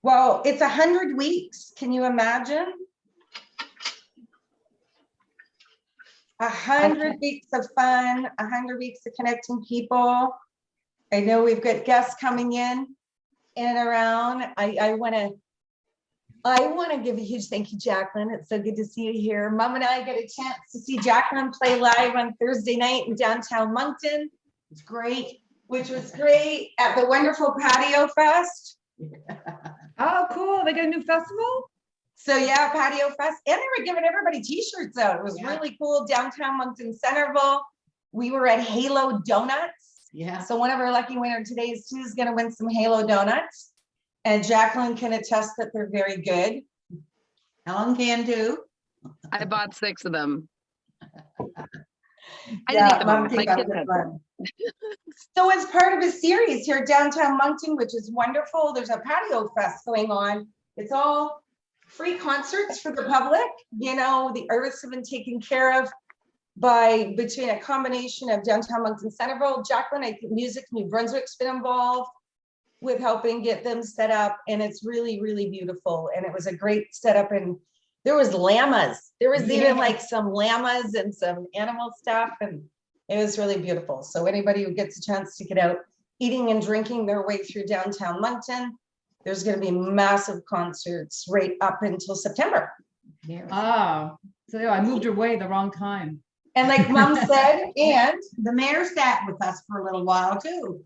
Well, it's 100 weeks. Can you imagine? 100 weeks of fun, 100 weeks of connecting people. I know we've got guests coming in and around. I want to give a huge thank you, Jacqueline. It's so good to see you here. Mom and I get a chance to see Jacqueline play live on Thursday night in downtown Moncton. It's great, which was great at the wonderful Patio Fest. Oh, cool. They got a new festival? So yeah, Patio Fest, and they were giving everybody t-shirts out. It was really cool. Downtown Moncton Centerville. We were at Halo Donuts. Yeah. So one of our lucky winners today is Sue's gonna win some Halo Donuts. And Jacqueline can attest that they're very good. Helen can do. I bought 6 of them. I Yeah, didn't eat them all. Mom My came up kids with had one. So as part of a series here at downtown Moncton, which is wonderful, there's a Patio Fest going on. It's all free concerts for the public. You know, the artists have been taken care of between a combination of downtown Moncton Centerville. Jacqueline, I think Music New Brunswick's been involved with helping get them set up, and it's really, really beautiful. And it was a great setup, and there was llamas. There was even like some llamas and some animal stuff, and it was really beautiful. So anybody who gets a chance to get out eating and drinking their way through downtown Moncton, there's going to be massive concerts right up until September. Oh, so I moved away the wrong time. And like Mom said, and The mayor sat with us for a little while too.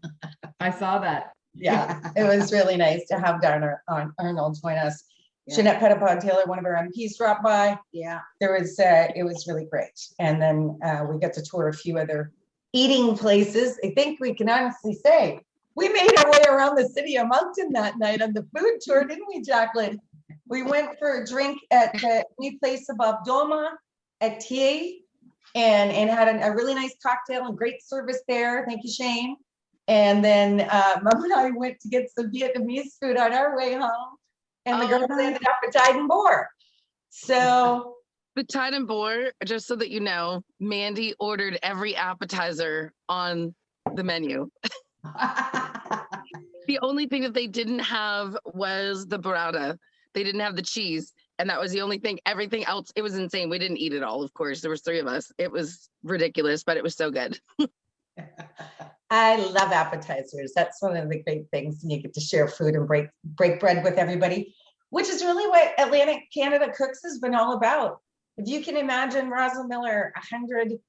I saw that. yeah, it was really nice to have Darna Arnold join us. Yeah. Jeanette Petitpas Taylor, one of our MPs, dropped by. Yeah. It was really great. And then we got to tour a few other eating places. I think we can honestly say we made our way around the city of Moncton that night on the food tour, didn't we, Jacqueline? We went for a drink at the new place above Doma at TA and had a really nice cocktail and great service there. Thank you, Shane. And then Mom and I went to get some Vietnamese food on our way home. And the girls ended up at Tide and Boar. So The Tide and Boar, just so that you know, Mandy ordered every appetizer on the menu. The only thing that they didn't have was the burrata. They didn't have the cheese. And that was the only thing. Everything else, it was insane. We didn't eat it all, of course. There was 3 of us. It was ridiculous, but it was so good. I love appetizers. That's one of the great things. And you get to share food and break bread with everybody, which is really what Atlantic Canada Cooks has been all about. If you can imagine Rosalind Miller 100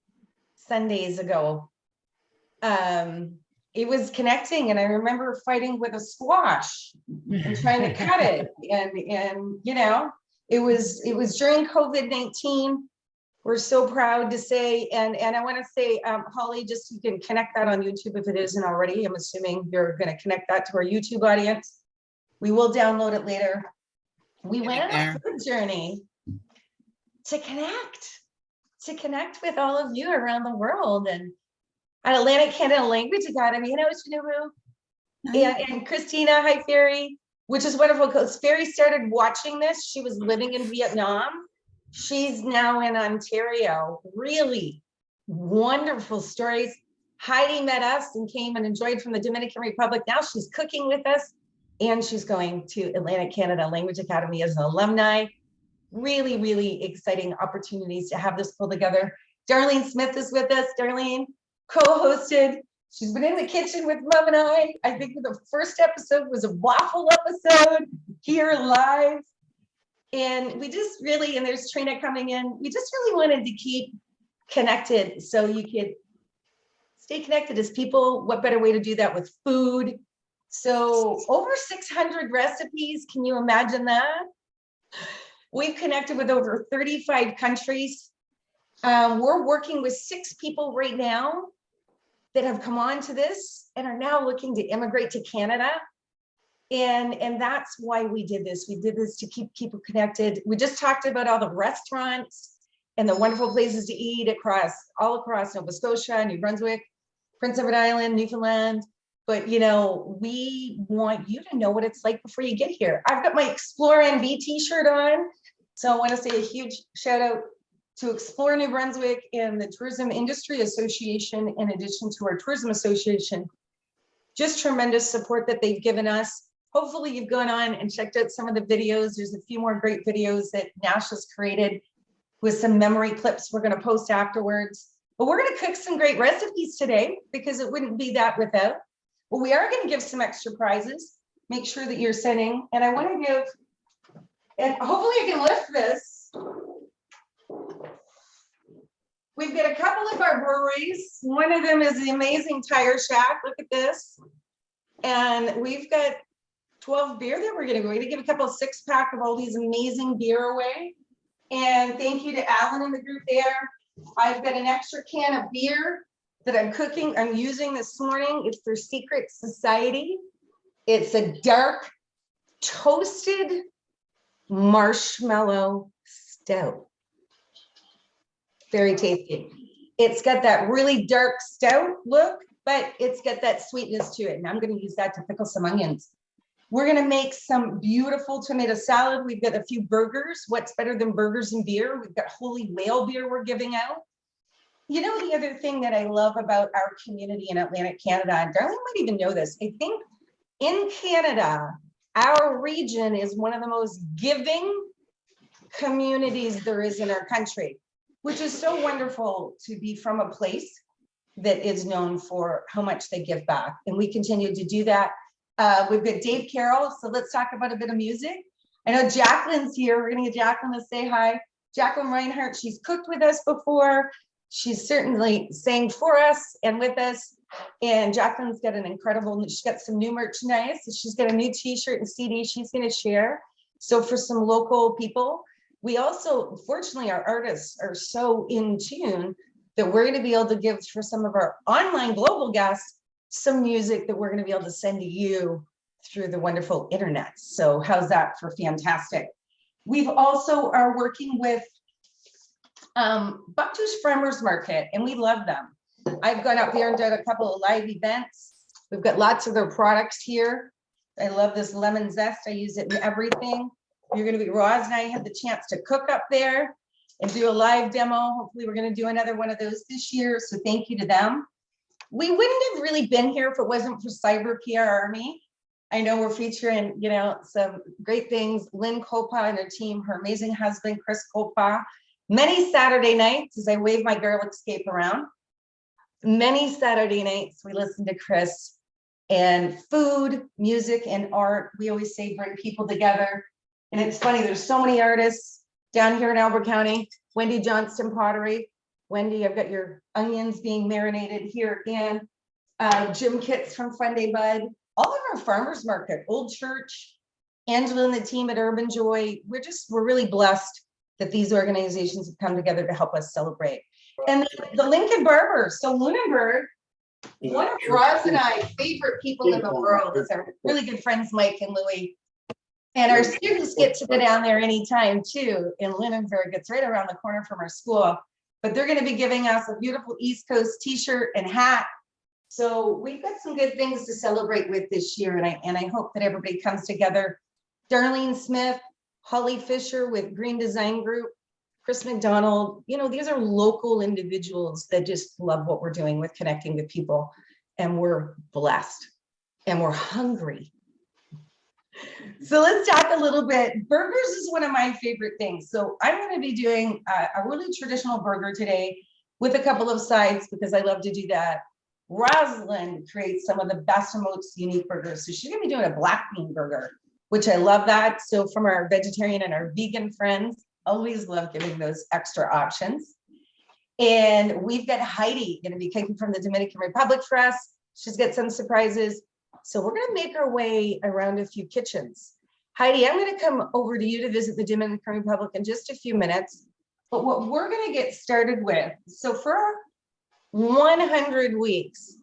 Sundays ago, it was connecting. And I remember fighting with a squash and trying to cut it. And you know, it was during COVID-19. We're so proud to say, and I want to say, Holly, just you can connect that on YouTube if it isn't already. I'm assuming you're going to connect that to our YouTube audience. We will download it later. We went on a food journey to connect with all of you around the world. And at Atlantic Canada Language Academy, you know, Shinobu, and Christina, hi Fairy, which is wonderful because Fairy started watching this. She was living in Vietnam. She's now in Ontario. Really wonderful stories. Heidi met us and came and enjoyed from the Dominican Republic. Now she's cooking with us and she's going to Atlantic Canada Language Academy as an alumni. Really, really exciting opportunities to have this pull together. Darlene Smith is with us. Darlene co-hosted. She's been in the kitchen with Mom and I. I think the first episode was a waffle episode here live. And we just really, and there's Trina coming in, we just really wanted to keep connected so you could stay connected as people. What better way to do that with food? So over 600 recipes, can you imagine that? We've connected with over 35 countries. We're working with 6 people right now that have come on to this and are now looking to immigrate to Canada. And that's why we did this. We did this to keep people connected. We just talked about all the restaurants and the wonderful places to eat all across Nova Scotia, New Brunswick, Prince Edward Island, Newfoundland. But you know, we want you to know what it's like before you get here. I've got my Explore NB t-shirt on. So I want to say a huge shout out to Explore New Brunswick and the Tourism Industry Association, in addition to our Tourism Association. Just tremendous support that they've given us. hopefully you've gone on and checked out some of the videos. There's a few more great videos that Nash has created with some memory clips we're going to post afterwards. But we're going to cook some great recipes today because it wouldn't be that without. But we are going to give some extra prizes. Make sure that you're sending. And I want to give, and hopefully I can lift this. We've got a couple of our breweries. One of them is the amazing Tire Shack. Look at this. And we've got 12 beer that we're going to give a couple 6-pack of all these amazing beer away. And thank you to Alan and the group there. I've got an extra can of beer that I'm cooking. I'm using this morning. It's their Secret Society. It's a dark toasted marshmallow stout. Very tasty. It's got that really dark stout look, but it's got that sweetness to it. And I'm going to use that to pickle some onions. We're going to make some beautiful tomato salad. We've got a few burgers. What's better than burgers and beer? We've got Holy Whale beer we're giving out. You know, the other thing that I love about our community in Atlantic Canada, and Darlene might even know this, I think in Canada, our region is one of the most giving communities there is in our country, which is so wonderful to be from a place that is known for how much they give back. And we continue to do that. We've got Dave Carroll, so let's talk about a bit of music. I know Jacqueline's here. We're gonna get Jacqueline to say hi. Jacqueline Reinhardt, she's cooked with us before. She's certainly sang for us and with us. And Jacqueline's got an incredible, she's got some new merchandise. She's got a new t-shirt and CD she's gonna share. So for some local people, we also, fortunately, our artists are so in tune that we're gonna be able to give for some of our online global guests some music that we're going to be able to send to you through the wonderful internet. So how's that for fantastic? We've also are working with Bucktooth Farmers Market, and we love them. I've gone up there and done a couple of live events. We've got lots of their products here. I love this lemon zest. I use it in everything. You're going to be, Roz and I had the chance to cook up there and do a live demo. Hopefully we're going to do another one of those this year. So thank you to them. We wouldn't have really been here if it wasn't for Cyber PR Army. I know we're featuring, you know, some great things. Lynn Copa and her team, her amazing husband, Chris Copa. Many Saturday nights, as I wave my garlic scape around, many Saturday nights we listen to Chris, and food, music, and art. We always say bring people together. And it's funny, there's so many artists down here in Albert County. Wendy Johnston Pottery. Wendy, I've got your onions being marinated here again. Jim Kitts from Fun Day Bud, all of our farmers market, Old Church, Angela and the team at Urban Joy. We're really blessed that these organizations have come together to help us celebrate. And the Lincoln Barbers. So Lunenburg, one of Roz and I favorite people in the world is our really good friends, Mike and Louie. And our students get to go down there anytime too. In Lunenburg, it's right around the corner from our school. But they're going to be giving us a beautiful East Coast t-shirt and hat. So we've got some good things to celebrate with this year. And I hope that everybody comes together. Darlene Smith, Holly Fisher with Green Design Group, Chris McDonald, you know, these are local individuals that just love what we're doing with connecting with people. And we're blessed and we're hungry. So let's talk a little bit. Burgers is one of my favorite things. So I'm going to be doing a really traditional burger today with a couple of sides because I love to do that. Rosalind creates some of the best and most unique burgers. So she's going to be doing a black bean burger, which I love that. So from our vegetarian and our vegan friends, always love giving those extra options. And we've got Heidi going to be cooking from the Dominican Republic for us. She's got some surprises. So we're going to make our way around a few kitchens. Heidi, I'm going to come over to you to visit the Dominican Republic in just a few minutes. But what we're going to get started with, so for 100 weeks,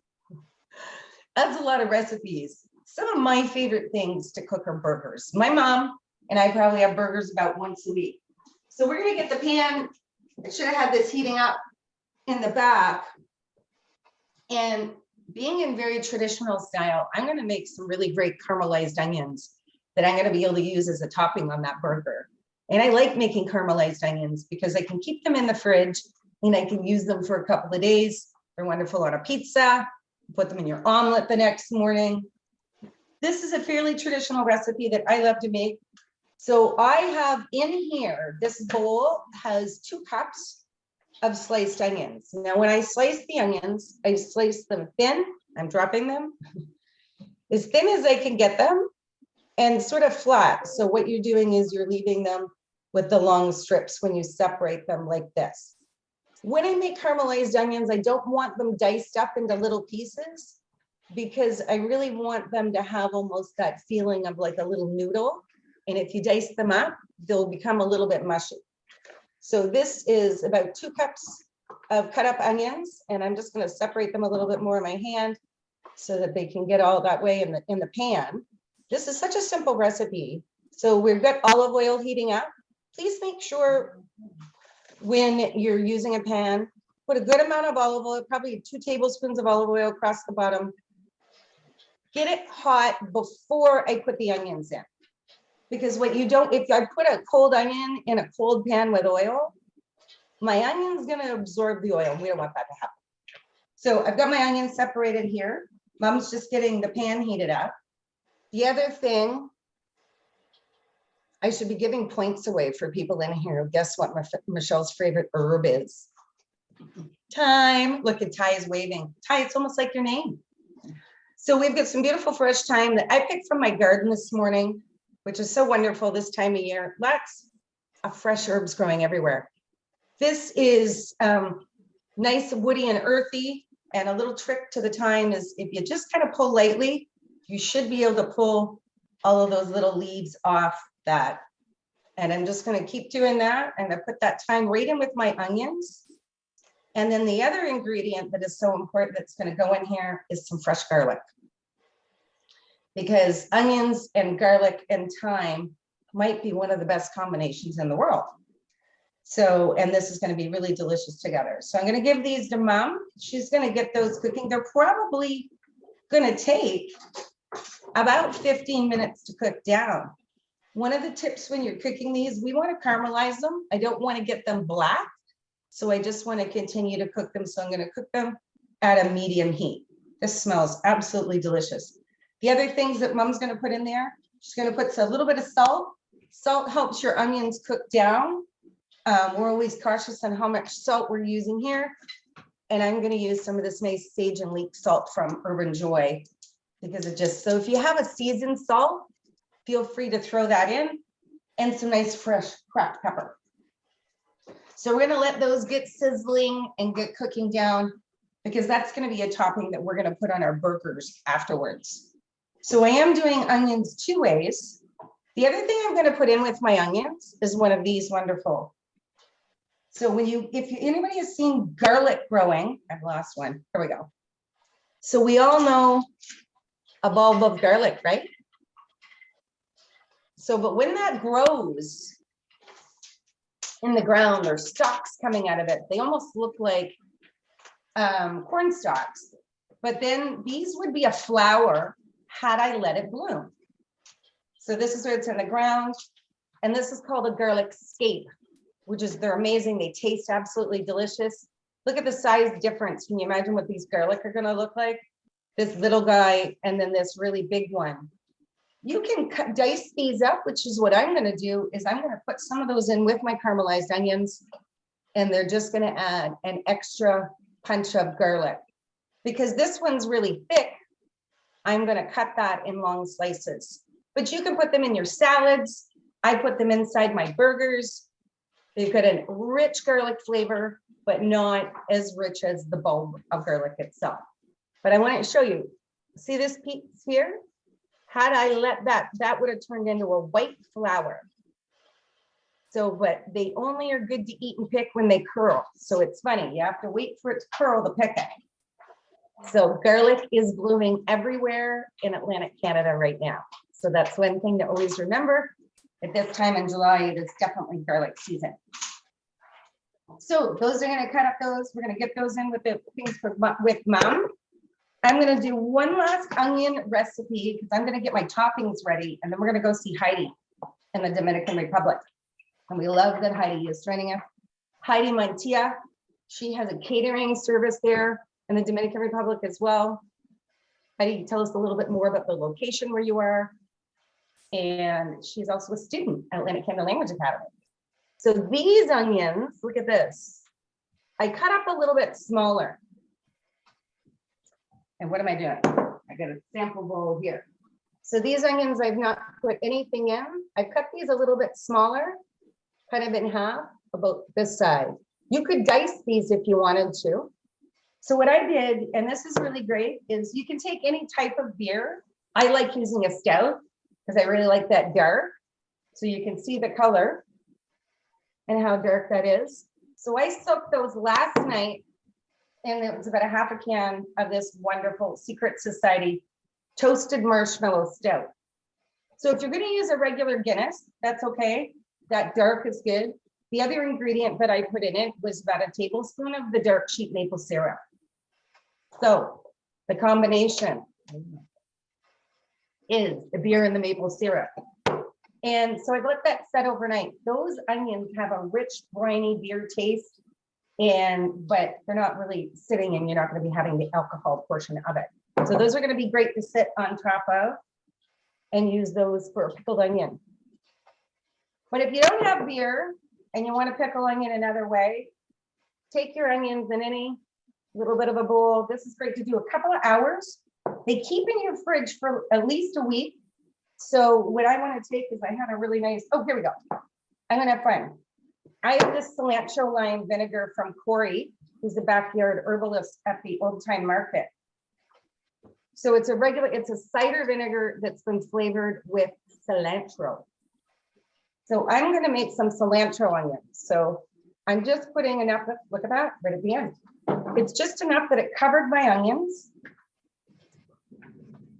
that's a lot of recipes. Some of my favorite things to cook are burgers. My mom and I probably have burgers about once a week. So we're going to get the pan. I should have had this heating up in the back. And being in very traditional style, I'm going to make some really great caramelized onions that I'm going to be able to use as a topping on that burger. And I like making caramelized onions because I can keep them in the fridge and I can use them for a couple of days. They're wonderful on a pizza. Put them in your omelet the next morning. This is a fairly traditional recipe that I love to make. So I have in here, this bowl has 2 cups of sliced onions. Now, when I slice the onions, I slice them thin. I'm dropping them as thin as I can get them and sort of flat. So what you're doing is you're leaving them with the long strips when you separate them like this. When I make caramelized onions, I don't want them diced up into little pieces because I really want them to have almost that feeling of like a little noodle. And if you dice them up, they'll become a little bit mushy. So this is about 2 cups of cut up onions, and I'm just going to separate them a little bit more in my hand so that they can get all that way in the pan. This is such a simple recipe. So we've got olive oil heating up. Please make sure when you're using a pan, put a good amount of olive oil, probably 2 tablespoons of olive oil across the bottom. Get it hot before I put the onions in. Because what you don't, if I put a cold onion in a cold pan with oil, my onion's gonna absorb the oil. We don't want that to happen. So I've got my onions separated here. Mom's just getting the pan heated up. The other thing, I should be giving points away for people in here. Guess what Michelle's favorite herb is? Thyme. Look at Ty is waving. Ty, it's almost like your name. So we've got some beautiful fresh thyme that I picked from my garden this morning, which is so wonderful this time of year. Lots of fresh herbs growing everywhere. This is nice, woody and earthy. And a little trick to the thyme is if you just kind of pull lightly, you should be able to pull all of those little leaves off that. And I'm just going to keep doing that. And I put that thyme right in with my onions. And then the other ingredient that is so important that's going to go in here is some fresh garlic. Because onions and garlic and thyme might be one of the best combinations in the world. So, and this is going to be really delicious together. So I'm going to give these to Mom. She's going to get those cooking. They're probably going to take about 15 minutes to cook down. One of the tips when you're cooking these, we want to caramelize them. I don't want to get them black. So I just want to continue to cook them. So I'm going to cook them at a medium heat. This smells absolutely delicious. The other things that Mom's going to put in there, she's going to put a little bit of salt. Salt helps your onions cook down. We're always cautious on how much salt we're using here. And I'm going to use some of this nice sage and leek salt from Urban Joy because it just, so if you have a seasoned salt, feel free to throw that in and some nice fresh cracked pepper. So we're going to let those get sizzling and get cooking down because that's going to be a topping that we're going to put on our burgers afterwards. So I am doing onions 2 ways. The other thing I'm going to put in with my onions is one of these wonderful. So when anybody has seen garlic growing, I've lost one. Here we go. So we all know a bulb of garlic, right? So, but when that grows in the ground, there's stalks coming out of it. They almost look like corn stalks. But then these would be a flower had I let it bloom. So this is where it's in the ground. And this is called a garlic scape, which is, they're amazing. They taste absolutely delicious. Look at the size difference. Can you imagine what these garlic are going to look like? This little guy and then this really big one. You can dice these up, which is what I'm going to do is I'm going to put some of those in with my caramelized onions. And they're just going to add an extra punch of garlic. Because this one's really thick, I'm going to cut that in long slices. But you can put them in your salads. I put them inside my burgers. They've got a rich garlic flavor, but not as rich as the bulb of garlic itself. But I want to show you. See this piece here? Had I let that would have turned into a white flower. So, but they only are good to eat and pick when they curl. So it's funny, you have to wait for it to curl to pick it. So garlic is blooming everywhere in Atlantic Canada right now. So that's one thing to always remember. At this time in July, it is definitely garlic season. So those are going to cut up those. We're going to get those in with the things with Mom. I'm going to do one last onion recipe because I'm going to get my toppings ready. And then we're going to go see Heidi in the Dominican Republic. And we love that Heidi is joining us. Heidi Montilla, she has a catering service there in the Dominican Republic as well. Heidi, tell us a little bit more about the location where you are. And she's also a student at Atlantic Canada Language Academy. So these onions, look at this. I cut up a little bit smaller. And what am I doing? I got a sample bowl here. So these onions, I've not put anything in. I've cut these a little bit smaller, kind of in half, about this side. You could dice these if you wanted to. So what I did, and this is really great, is you can take any type of beer. I like using a stout because I really like that dark. So you can see the color and how dark that is. So I soaked those last night, and it was about a half a can of this wonderful Secret Society toasted marshmallow stout. So if you're going to use a regular Guinness, that's okay. That dark is good. The other ingredient that I put in it was about a tablespoon of the dark sheet maple syrup. So the combination is the beer and the maple syrup. And so I let that set overnight. Those onions have a rich, briny beer taste, but they're not really sitting, and you're not going to be having the alcohol portion of it. So those are going to be great to sit on top of and use those for a pickled onion. But if you don't have beer and you want to pickle onion another way, take your onions in any little bit of a bowl. This is great to do a couple of hours. They keep in your fridge for at least a week. So what I want to take is, I had a really nice, oh, here we go. I'm going to have fun. I have this cilantro lime vinegar from Corey, who's the backyard herbalist at the Old Time Market. So it's a cider vinegar that's been flavored with cilantro. So I'm going to make some cilantro onions. So I'm just putting enough, look at that, right at the end. It's just enough that it covered my onions.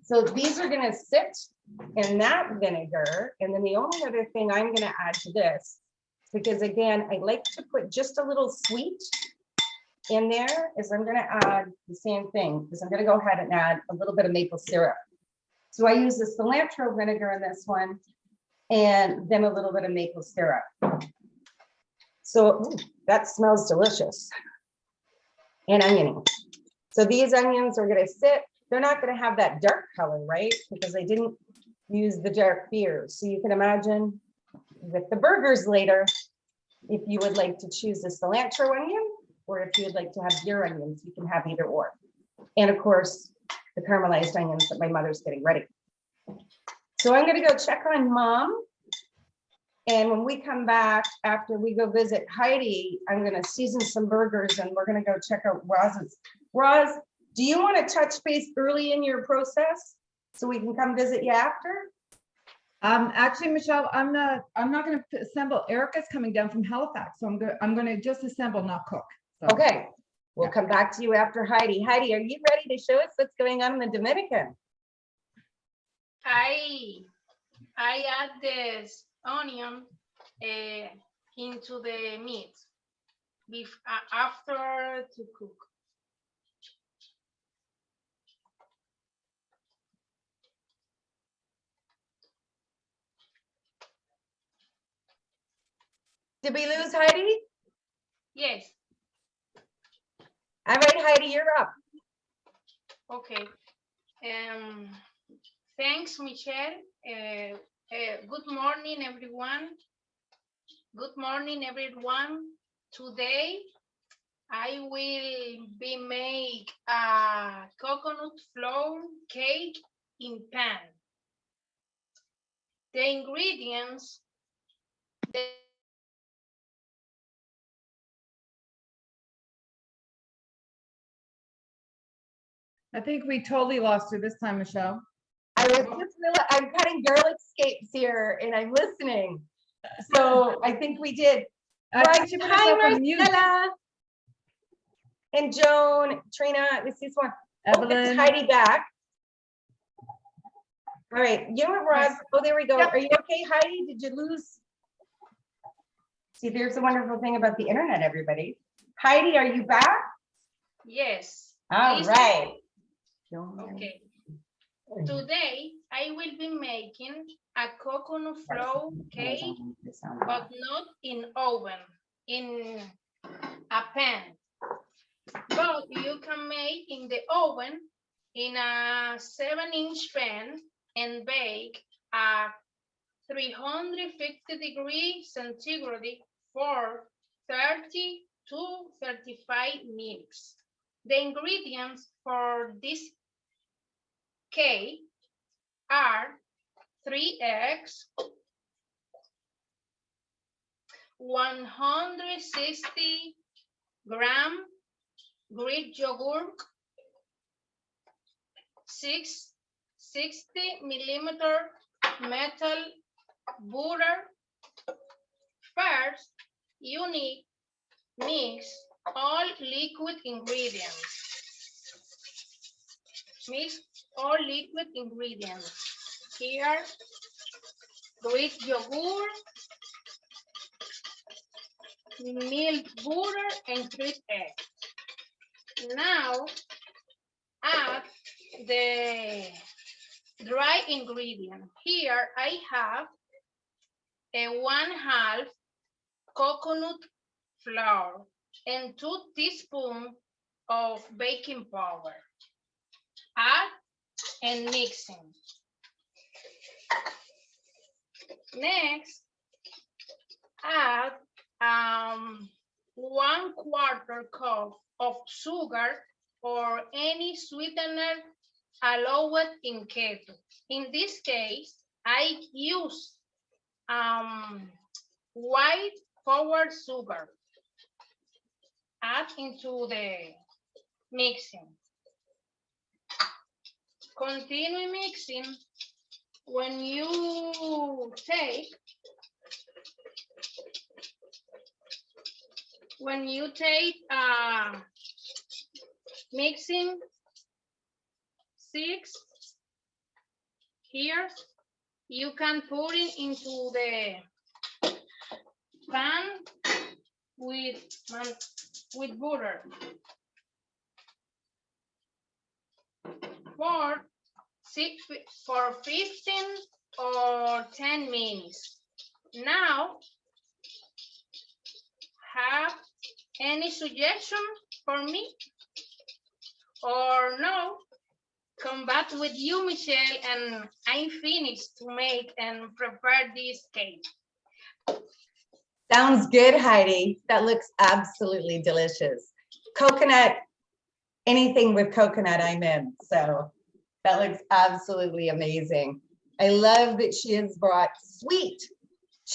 So these are going to sit in that vinegar. And then the only other thing I'm going to add to this, because again, I like to put just a little sweet in there, is I'm going to add the same thing, because I'm going to go ahead and add a little bit of maple syrup. So I use the cilantro vinegar in this one, and then a little bit of maple syrup. So ooh, that smells delicious and oniony. So these onions are going to sit. They're not going to have that dark color, right? Because I didn't use the dark beer. So you can imagine with the burgers later, if you would like to choose the cilantro onion, or if you would like to have beer onions, you can have either or. And of course, the caramelized onions that my mother's getting ready. So I'm going to go check on Mom. And when we come back, after we go visit Heidi, I'm going to season some burgers, and we're going to go check out Roz's. Roz, do you want to touch base early in your process so we can come visit you after? Actually, Michelle, I'm not going to assemble. Erica's coming down from Halifax, so I'm going to just assemble, not cook. So. Okay, we'll Yeah. come back to you after Heidi. Heidi, are you ready to show us what's going on in the Dominican? I add this onion into the meat after to cook. Did we lose Heidi? Yes. All right, Heidi, you're up. Okay. Thanks, Michelle. Good morning, everyone. Good morning, everyone. Today, I will be make a coconut flour cake in pan. The ingredients. I think we totally lost her this time, Michelle. I'm cutting garlic scapes here and I'm listening. So I think we did. I think she put herself on mute. Marcella. And Joan, Trina, this is one. Oh, it's Evelyn. Heidi back. All right, you know what, Roz? Oh, there we go. Yep. Are you okay, Heidi? Did you lose? See, there's the wonderful thing about the internet, everybody. Heidi, are you back? Yes. All Listen. right. Okay. Today, I will be making a coconut flour cake, but not in oven, in a pan. But you can make in the oven in a 7-inch pan and bake at 350 degrees centigrade for 30 to 35 minutes. The ingredients for this cake are 3 eggs, 160 gram Greek yogurt, 60 millimeter metal butter. First, you need mix all liquid ingredients. Mix all liquid ingredients. Here, Greek yogurt, milk butter, and 3 eggs. Now, add the dry ingredient. Here I have a 1/2 coconut flour and 2 teaspoons of baking powder. Add and mixing. Next, add 1/4 cup of sugar or any sweetener allowed in keto. In this case, I use white powdered sugar. Add into the mixing. Continue mixing. When you take mixing 6 here, you can put it into the pan with butter for 15 or 10 minutes. Now, have any suggestion for me? Or no? Come back with you, Michelle, and I'm finished to make and prepare this cake. Sounds good, Heidi. That looks absolutely delicious. Coconut, anything with coconut, I'm in. So that looks absolutely amazing. I love that she has brought sweet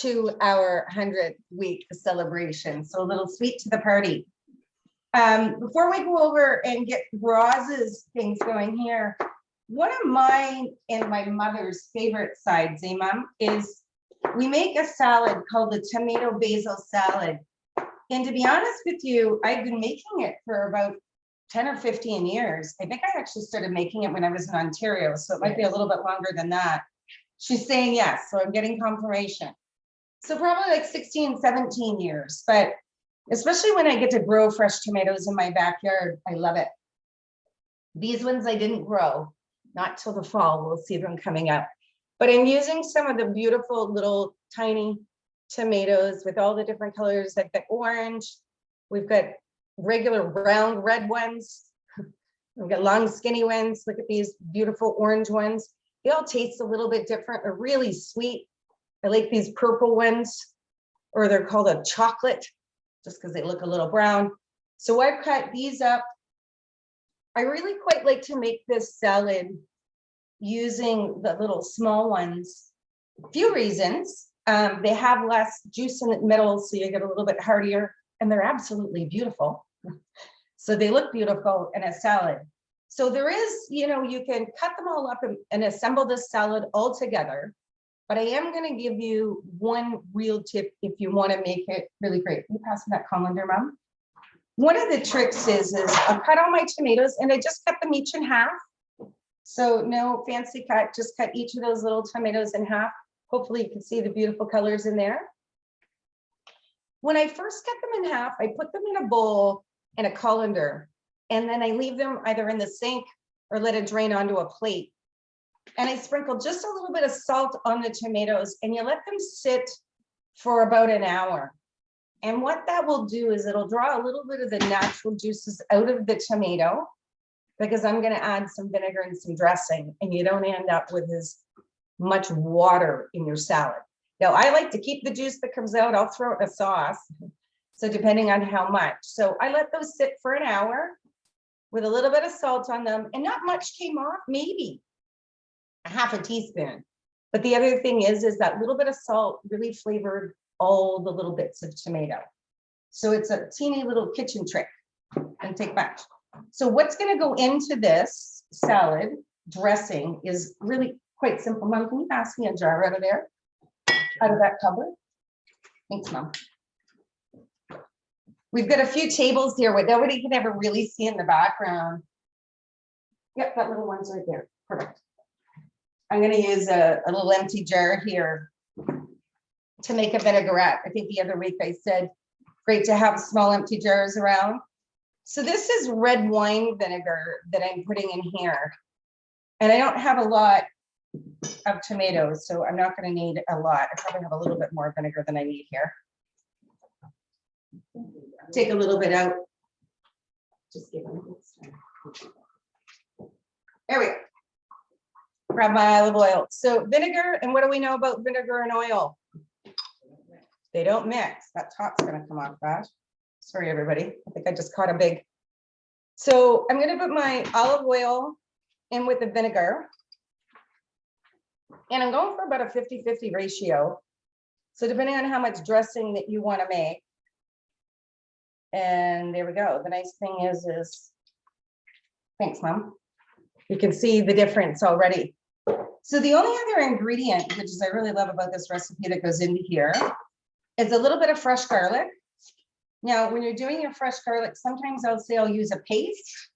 to our 100th week celebration. So a little sweet to the party. Before we go over and get Roz's things going here, one of mine and my mother's favorite sides, Mom, is we make a salad called the tomato basil salad. And to be honest with you, I've been making it for about 10 or 15 years. I think I actually started making it when I was in Ontario, so it might be a little bit longer than that. She's saying yes, so I'm getting confirmation. So probably like 16, 17 years, but especially when I get to grow fresh tomatoes in my backyard, I love it. These ones I didn't grow, not till the fall. We'll see them coming up. But I'm using some of the beautiful little tiny tomatoes with all the different colors, like the orange. We've got regular round red ones. We've got long skinny ones. Look at these beautiful orange ones. They all taste a little bit different. They're really sweet. I like these purple ones, or they're called a chocolate, just because they look a little brown. So I've cut these up. I really quite like to make this salad using the little small ones. A few reasons. They have less juice in the middle, so you get a little bit heartier, and they're absolutely beautiful. So they look beautiful in a salad. So there is, you can cut them all up and assemble this salad all together. But I am going to give you one real tip if you want to make it really great. Can you pass me that colander, Mom? One of the tricks is I'll cut all my tomatoes and I just cut them each in half. So no fancy cut, just cut each of those little tomatoes in half. Hopefully you can see the beautiful colors in there. When I first cut them in half, I put them in a bowl and a colander, and then I leave them either in the sink or let it drain onto a plate. And I sprinkle just a little bit of salt on the tomatoes, and you let them sit for about an hour. And what that will do is it'll draw a little bit of the natural juices out of the tomato. because I'm gonna add some vinegar and some dressing, and you don't end up with as much water in your salad. Now, I like to keep the juice that comes out. I'll throw it in a sauce. So depending on how much. So I let those sit for an hour with a little bit of salt on them, and not much came off, maybe a half a teaspoon. But the other thing is that little bit of salt really flavored all the little bits of tomato. So it's a teeny little kitchen trick, and take back. So what's gonna go into this salad dressing is really quite simple. Mom, can you pass me a jar out of there? Out of that cupboard? Thanks, Mom. We've got a few tables here where nobody can ever really see in the background. Yep, that little one's right there. Perfect. I'm gonna use a little empty jar here to make a vinaigrette. I think the other week I said, great to have small empty jars around. So this is red wine vinegar that I'm putting in here. And I don't have a lot of tomatoes, so I'm not gonna need a lot. I probably have a little bit more vinegar than I need here. Take a little bit out. Just give them. There we go. Grab my olive oil. So vinegar, and what do we know about vinegar and oil? They don't mix. That top's gonna come off fast. Sorry, everybody. I think I just caught a big. So I'm gonna put my olive oil in with the vinegar. And I'm going for about a 50-50 ratio. So depending on how much dressing that you want to make. And there we go. The nice thing is, thanks, Mom. You can see the difference already. So the only other ingredient, which is I really love about this recipe that goes into here, is a little bit of fresh garlic. Now, when you're doing your fresh garlic, sometimes I'll say I'll use a paste,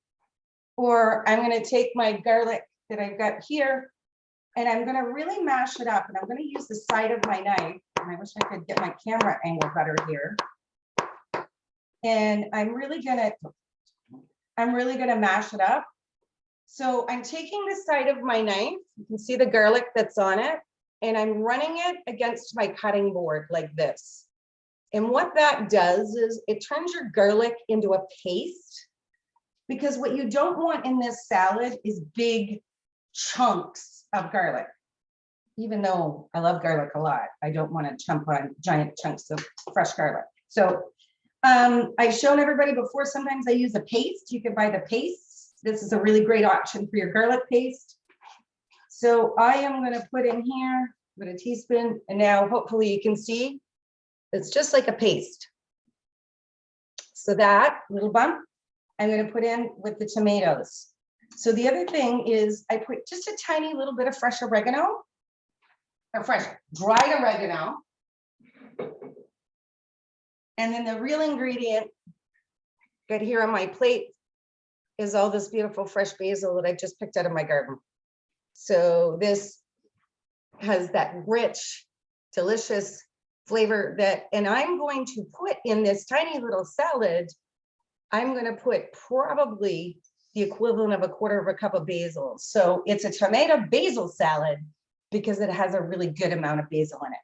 or I'm going to take my garlic that I've got here, and I'm going to really mash it up, and I'm going to use the side of my knife, and I wish I could get my camera angle better here. And I'm really gonna mash it up. So I'm taking the side of my knife, you can see the garlic that's on it, and I'm running it against my cutting board like this. And what that does is it turns your garlic into a paste, because what you don't want in this salad is big chunks of garlic. Even though I love garlic a lot, I don't want to chomp on giant chunks of fresh garlic. So I've shown everybody before, sometimes I use a paste. You can buy the paste. This is a really great option for your garlic paste. So I am going to put in here with a teaspoon, and now hopefully you can see it's just like a paste. So that little bump I'm going to put in with the tomatoes. So the other thing is I put just a tiny little bit of fresh oregano, or fresh dried oregano. And then the real ingredient got here on my plate is all this beautiful fresh basil that I just picked out of my garden. So this has that rich, delicious flavor that, and I'm going to put in this tiny little salad, I'm going to put probably the equivalent of a quarter of a cup of basil. So it's a tomato basil salad because it has a really good amount of basil in it.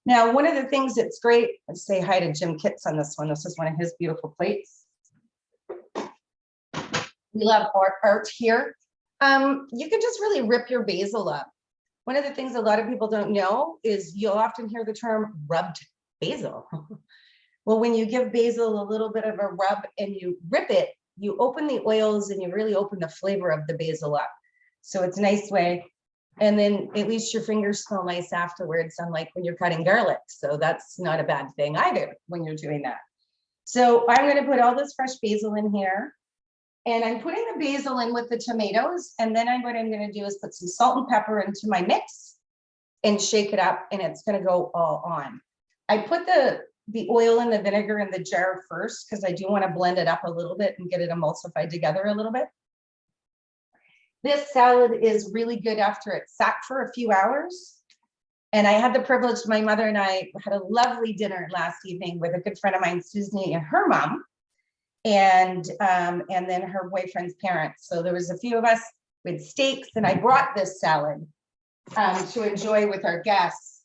Now, one of the things that's great, let's say hi to Jim Kitts on this one. This is one of his beautiful plates. We love art here. You can just really rip your basil up. One of the things a lot of people don't know is you'll often hear the term rubbed basil. Well, when you give basil a little bit of a rub and you rip it, you open the oils and you really open the flavor of the basil up. So it's a nice way. And then at least your fingers smell nice afterwards, unlike when you're cutting garlic. So that's not a bad thing either when you're doing that. So I'm going to put all this fresh basil in here. And I'm putting the basil in with the tomatoes. And then what I'm going to do is put some salt and pepper into my mix and shake it up. And it's going to go all on. I put the oil and the vinegar in the jar first because I do want to blend it up a little bit and get it emulsified together a little bit. This salad is really good after it sat for a few hours. And I had the privilege, my mother and I had a lovely dinner last evening with a good friend of mine, Susan, and her mom, and then her boyfriend's parents. So there was a few of us with steaks, and I brought this salad to enjoy with our guests.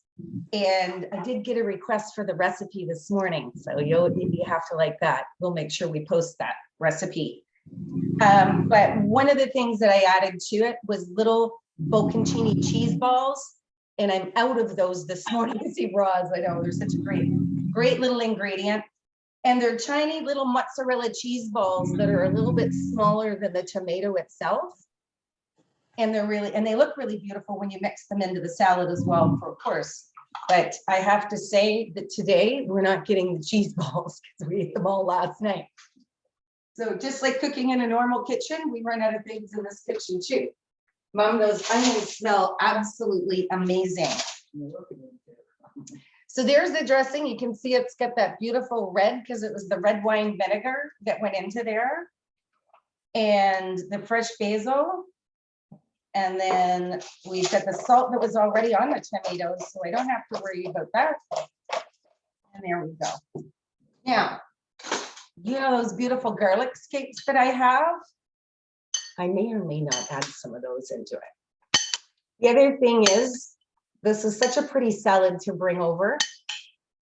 And I did get a request for the recipe this morning. So you have to like that. We'll make sure we post that recipe. But one of the things that I added to it was little bocconcini cheese balls. And I'm out of those this morning. See, Roz, I know they're such a great little ingredient. And they're tiny little mozzarella cheese balls that are a little bit smaller than the tomato itself. And they look really beautiful when you mix them into the salad as well, of course. But I have to say that today we're not getting the cheese balls because we ate them all last night. So just like cooking in a normal kitchen, we run out of things in this kitchen too. Mom, those onions smell absolutely amazing. So there's the dressing. You can see it's got that beautiful red because it was the red wine vinegar that went into there. And the fresh basil. And then we've got the salt that was already on the tomatoes, so I don't have to worry about that. And there we go. Now, you know those beautiful garlic scapes that I have? I may or may not add some of those into it. The other thing is, this is such a pretty salad to bring over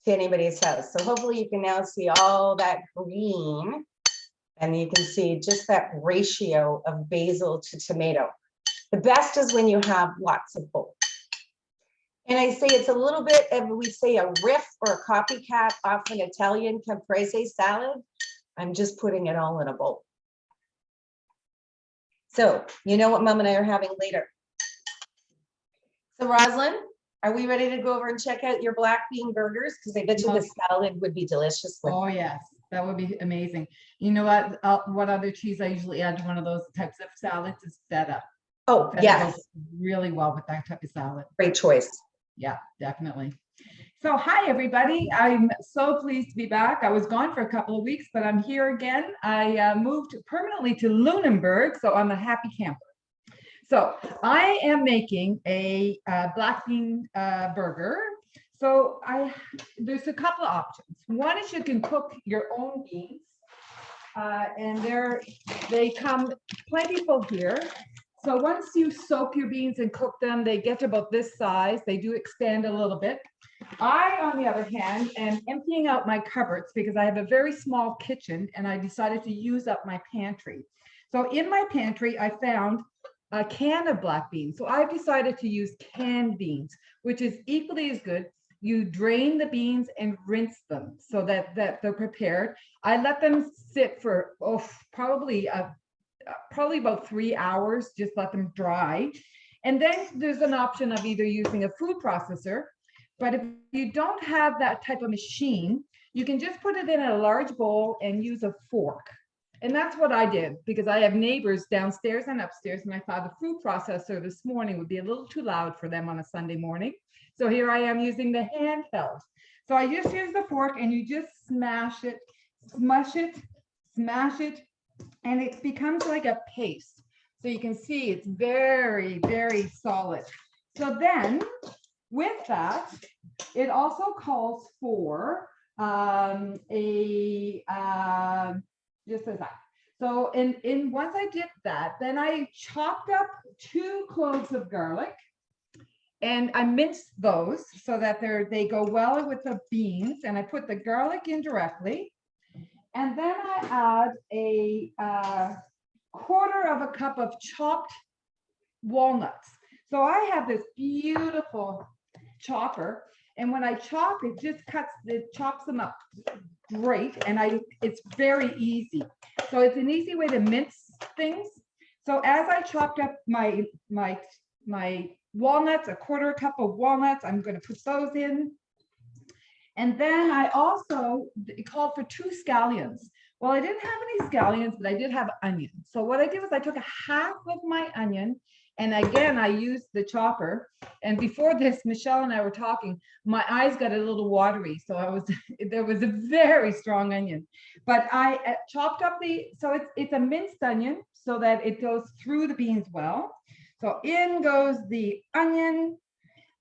to anybody's house. So hopefully you can now see all that green, and you can see just that ratio of basil to tomato. The best is when you have lots of both. And I say it's a little bit of, we say, a riff or a copycat off an Italian caprese salad. I'm just putting it all in a bowl. So you know what Mom and I are having later. So Rosalind, are we ready to go over and check out your black bean burgers? Because I bet you the salad would be delicious with. Oh, yes, that would be amazing. You know what other cheese I usually add to one of those types of salads is feta. Oh, Feta yes. goes really well with that type of salad. Great choice. Yeah, definitely. So hi, everybody. I'm so pleased to be back. I was gone for a couple of weeks, but I'm here again. I moved permanently to Lunenburg, so I'm a happy camper. So I am making a black bean burger. So there's a couple of options. One is you can cook your own beans, and they come plentiful here. So once you soak your beans and cook them, they get to about this size. They do expand a little bit. I, on the other hand, am emptying out my cupboards because I have a very small kitchen and I decided to use up my pantry. So in my pantry, I found a can of black beans. So I've decided to use canned beans, which is equally as good. You drain the beans and rinse them so that they're prepared. I let them sit for probably about 3 hours, just let them dry. And then there's an option of either using a food processor, but if you don't have that type of machine, you can just put it in a large bowl and use a fork. And that's what I did because I have neighbors downstairs and upstairs, and I thought the food processor this morning would be a little too loud for them on a Sunday morning. So here I am using the handheld. So I just use the fork and you just smash it, smush it, smash it, and it becomes like a paste. So you can see it's very, very solid. So then with that, it also calls for just as that. So once I did that, then I chopped up 2 cloves of garlic and I minced those so that they go well with the beans, and I put the garlic in directly. And then I add a 1/4 cup of chopped walnuts. So I have this beautiful chopper, and when I chop, it chops them up great, and it's very easy. So it's an easy way to mince things. So as I chopped up my walnuts, a 1/4 cup of walnuts, I'm going to put those in. And then I also called for 2 scallions. Well, I didn't have any scallions, but I did have onions. So what I did was I took 1/2 of my onion, and again, I used the chopper. And before this, Michelle and I were talking, my eyes got a little watery. So there was a very strong onion, but I chopped up so it's a minced onion so that it goes through the beans well. So in goes the onion.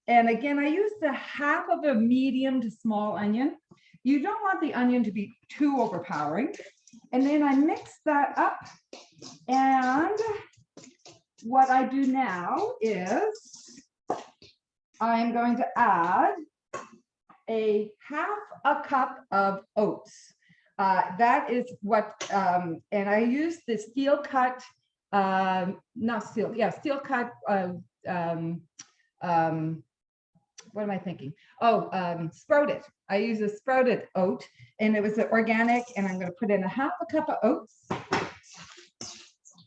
And again, I used 1/2 of a medium to small onion. You don't want the onion to be too overpowering. And then I mix that up. And what I do now is I'm going to add 1/2 cup of oats. That is what, and I use the steel cut, not steel, yeah, steel cut, what am I thinking? Oh, sprouted. I use a sprouted oat, and it was organic, and I'm going to put in a half a cup of oats.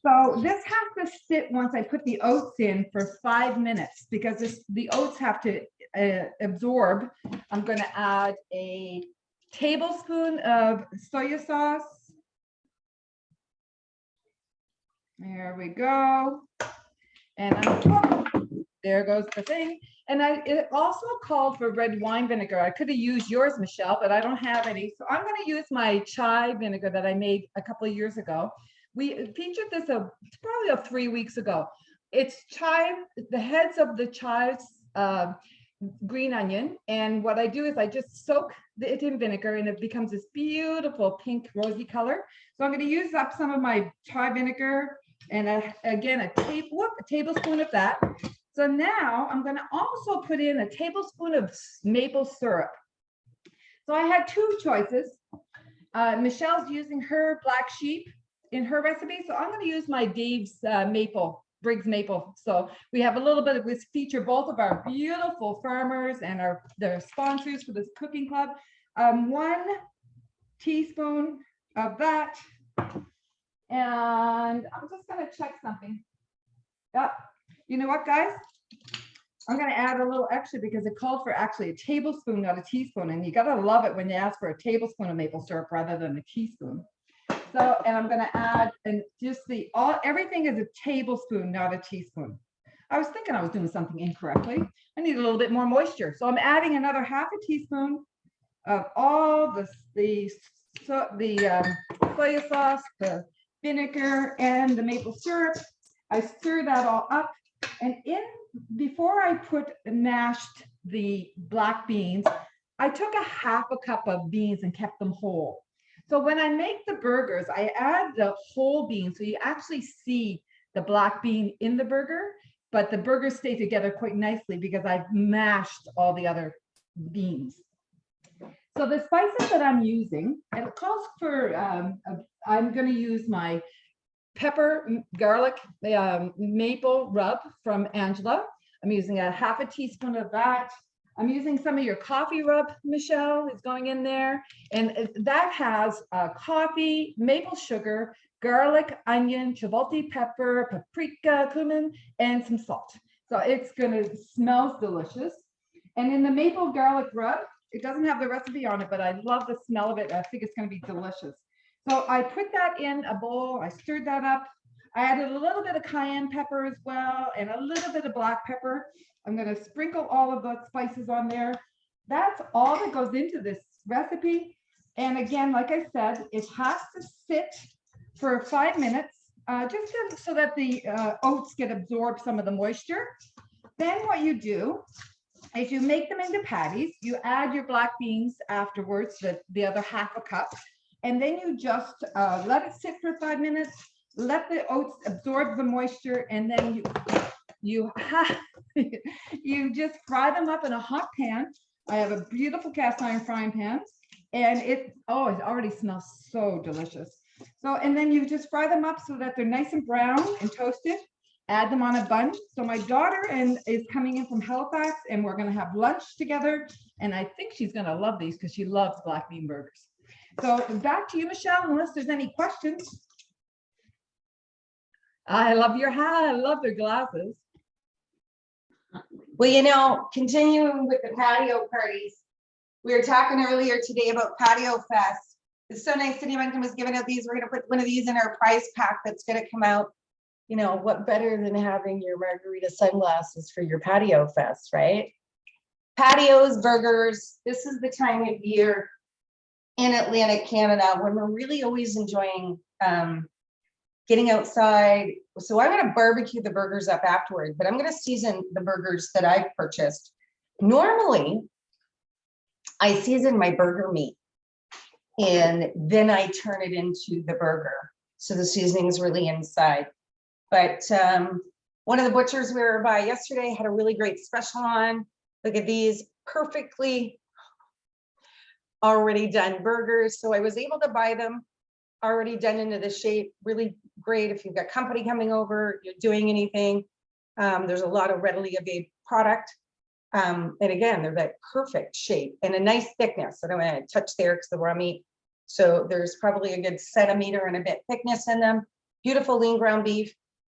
So this has to sit once I put the oats in for 5 minutes, because the oats have to absorb. I'm going to add a tablespoon of soy sauce. There we go. And there goes the thing. And it also called for red wine vinegar. I could have used yours, Michelle, but I don't have any. So I'm going to use my chai vinegar that I made a couple of years ago. We featured this probably 3 weeks ago. It's chive, the heads of the chives, green onion. And what I do is I just soak it in vinegar, and it becomes this beautiful pink rosy color. So I'm going to use up some of my chai vinegar, and again, a tablespoon of that. So now I'm going to also put in a tablespoon of maple syrup. So I had 2 choices. Michelle's using her black sheep in her recipe, so I'm going to use my Dave's Briggs maple. So we have a little bit of this, feature both of our beautiful farmers and their sponsors for this cooking club. 1 teaspoon of that, and I'm just going to check something. Yeah, you know what, guys? I'm going to add a little extra because it called for actually a tablespoon, not a teaspoon, and you got to love it when they ask for a tablespoon of maple syrup rather than a teaspoon. So, and I'm going to add, and just everything is a tablespoon, not a teaspoon. I was thinking I was doing something incorrectly. I need a little bit more moisture. So I'm adding another half a teaspoon of all the soy sauce, the vinegar, and the maple syrup. I stir that all up. And before I mashed the black beans, I took a half a cup of beans and kept them whole. So when I make the burgers, I add the whole bean. So you actually see the black bean in the burger, but the burgers stay together quite nicely because I've mashed all the other beans. So the spices that I'm using, and it calls for, I'm going to use my pepper, garlic, maple rub from Angela. I'm using a half a teaspoon of that. I'm using some of your coffee rub, Michelle, is going in there. And that has coffee, maple sugar, garlic, onion, chipotle pepper, paprika, cumin, and some salt. So it's going to smell delicious. And in the maple garlic rub, it doesn't have the recipe on it, but I love the smell of it. I think it's going to be delicious. So I put that in a bowl. I stirred that up. I added a little bit of cayenne pepper as well, and a little bit of black pepper. I'm going to sprinkle all of the spices on there. That's all that goes into this recipe. And again, like I said, it has to sit for 5 minutes, just so that the oats get absorbed some of the moisture. Then what you do is you make them into patties. You add your black beans afterwards, the other half a cup. And then you just let it sit for 5 minutes, let the oats absorb the moisture, and then you just fry them up in a hot pan. I have a beautiful cast iron frying pan, and it already smells so delicious. So, and then you just fry them up so that they're nice and brown and toasted. Add them on a bun. So my daughter is coming in from Halifax, and we're going to have lunch together. And I think she's going to love these because she loves black bean burgers. So back to you, Michelle, unless there's any questions. I love your hat. I love their glasses. Well, you know, continuing with the patio parties, we were talking earlier today about Patio Fest. It's so nice City of Moncton was giving out these. We're going to put one of these in our prize pack that's going to come out. You know, what better than having your margarita sunglasses for your Patio Fest, right? Patios, burgers. This is the time of year in Atlantic Canada when we're really always enjoying getting outside. So I'm going to barbecue the burgers up afterward, but I'm going to season the burgers that I've purchased. Normally, I season my burger meat and then I turn it into the burger. So the seasoning is really inside. But one of the butchers we were by yesterday had a really great special on. Look at these, perfectly already done burgers. So I was able to buy them already done into the shape. Really great if you've got company coming over, you're doing anything. There's a lot of readily available product. And again, they're that perfect shape and a nice thickness. I don't want to touch there because the raw meat. So there's probably a good centimeter and a bit thickness in them. Beautiful lean ground beef.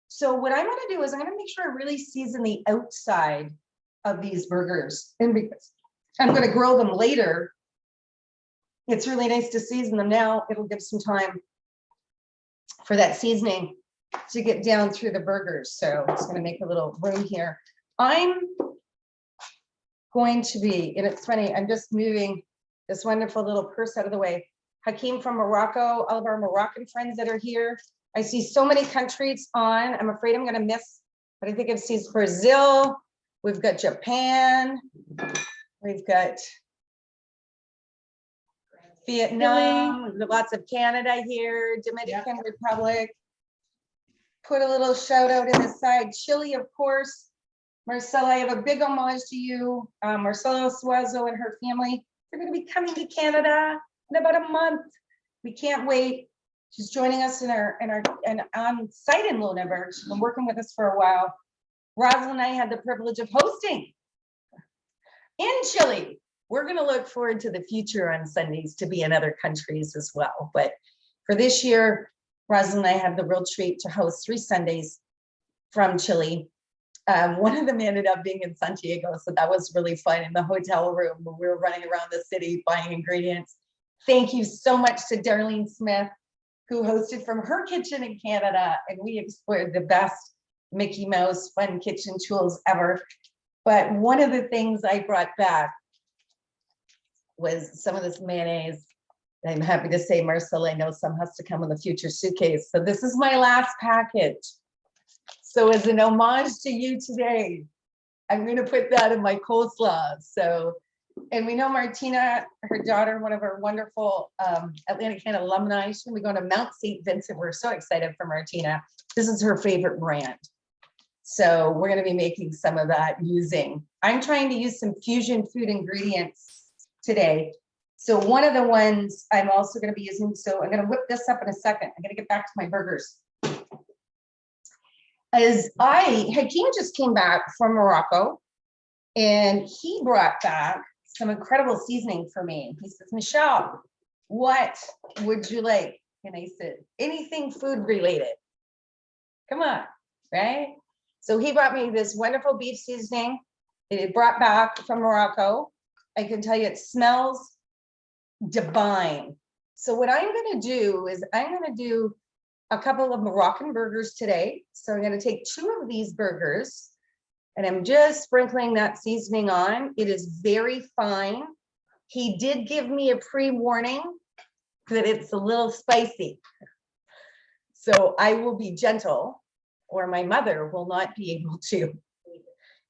So what I'm going to do is I'm going to make sure I really season the outside of these burgers. And because I'm going to grill them later, it's really nice to season them now. It'll give some time for that seasoning to get down through the burgers. So it's going to make a little room here. I'm going to be, and it's funny, I'm just moving this wonderful little purse out of the way. Hakeem from Morocco, all of our Moroccan friends that are here. I see so many countries on. I'm afraid I'm going to miss, but I think it sees Brazil. We've got Japan. We've got Vietnam. We've got lots of Canada here, Dominican Republic. Put a little shout out in the side. Chile, of course. Marcella, I have a big homage to you. Marcella Suazo and her family. They're going to be coming to Canada in about a month. We can't wait. She's joining us on site in Lunenburg. She's been working with us for a while. Rosalind and I had the privilege of hosting in Chile. We're going to look forward to the future on Sundays to be in other countries as well. But for this year, Rosalind and I had the real treat to host 3 Sundays from Chile. One of them ended up being in Santiago, so that was really fun in the hotel room when we were running around the city buying ingredients. Thank you so much to Darlene Smith, who hosted from her kitchen in Canada, and we explored the best Mickey Mouse fun kitchen tools ever. But one of the things I brought back was some of this mayonnaise. I'm happy to say, Marcella, I know some has to come in the future suitcase. So this is my last package. So as an homage to you today, I'm going to put that in my coleslaw. So, and we know Martina, her daughter, one of our wonderful Atlantic Canada alumni, she's going to be going to Mount St. Vincent. We're so excited for Martina. This is her favorite brand. So we're going to be making some of that using, I'm trying to use some fusion food ingredients today. So one of the ones I'm also going to be using, so I'm going to whip this up in a second. I'm going to get back to my burgers. Hakeem just came back from Morocco and he brought back some incredible seasoning for me. He says, Michelle, what would you like? And I said, anything food related. Come on, right? So he brought me this wonderful beef seasoning. It brought back from Morocco. I can tell you it smells divine. So what I'm going to do is I'm going to do a couple of Moroccan burgers today. So I'm going to take 2 of these burgers and I'm just sprinkling that seasoning on. It is very fine. He did give me a pre-warning that it's a little spicy. So I will be gentle or my mother will not be able to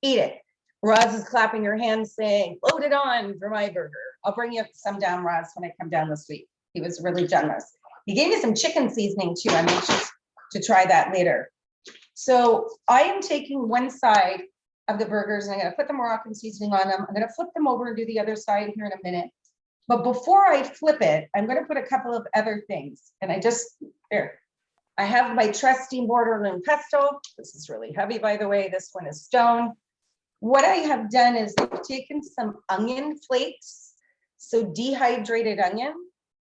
eat it. Roz is clapping her hands saying, load it on for my burger. I'll bring you some down, Roz, when I come down this week. He was really generous. He gave me some chicken seasoning too. I'm anxious to try that later. So I am taking one side of the burgers and I'm going to put the Moroccan seasoning on them. I'm going to flip them over and do the other side here in a minute. But before I flip it, I'm going to put a couple of other things. And I have my trusty mortar and pestle. This is really heavy, by the way. This one is stone. What I have done is I've taken some onion flakes, so dehydrated onion,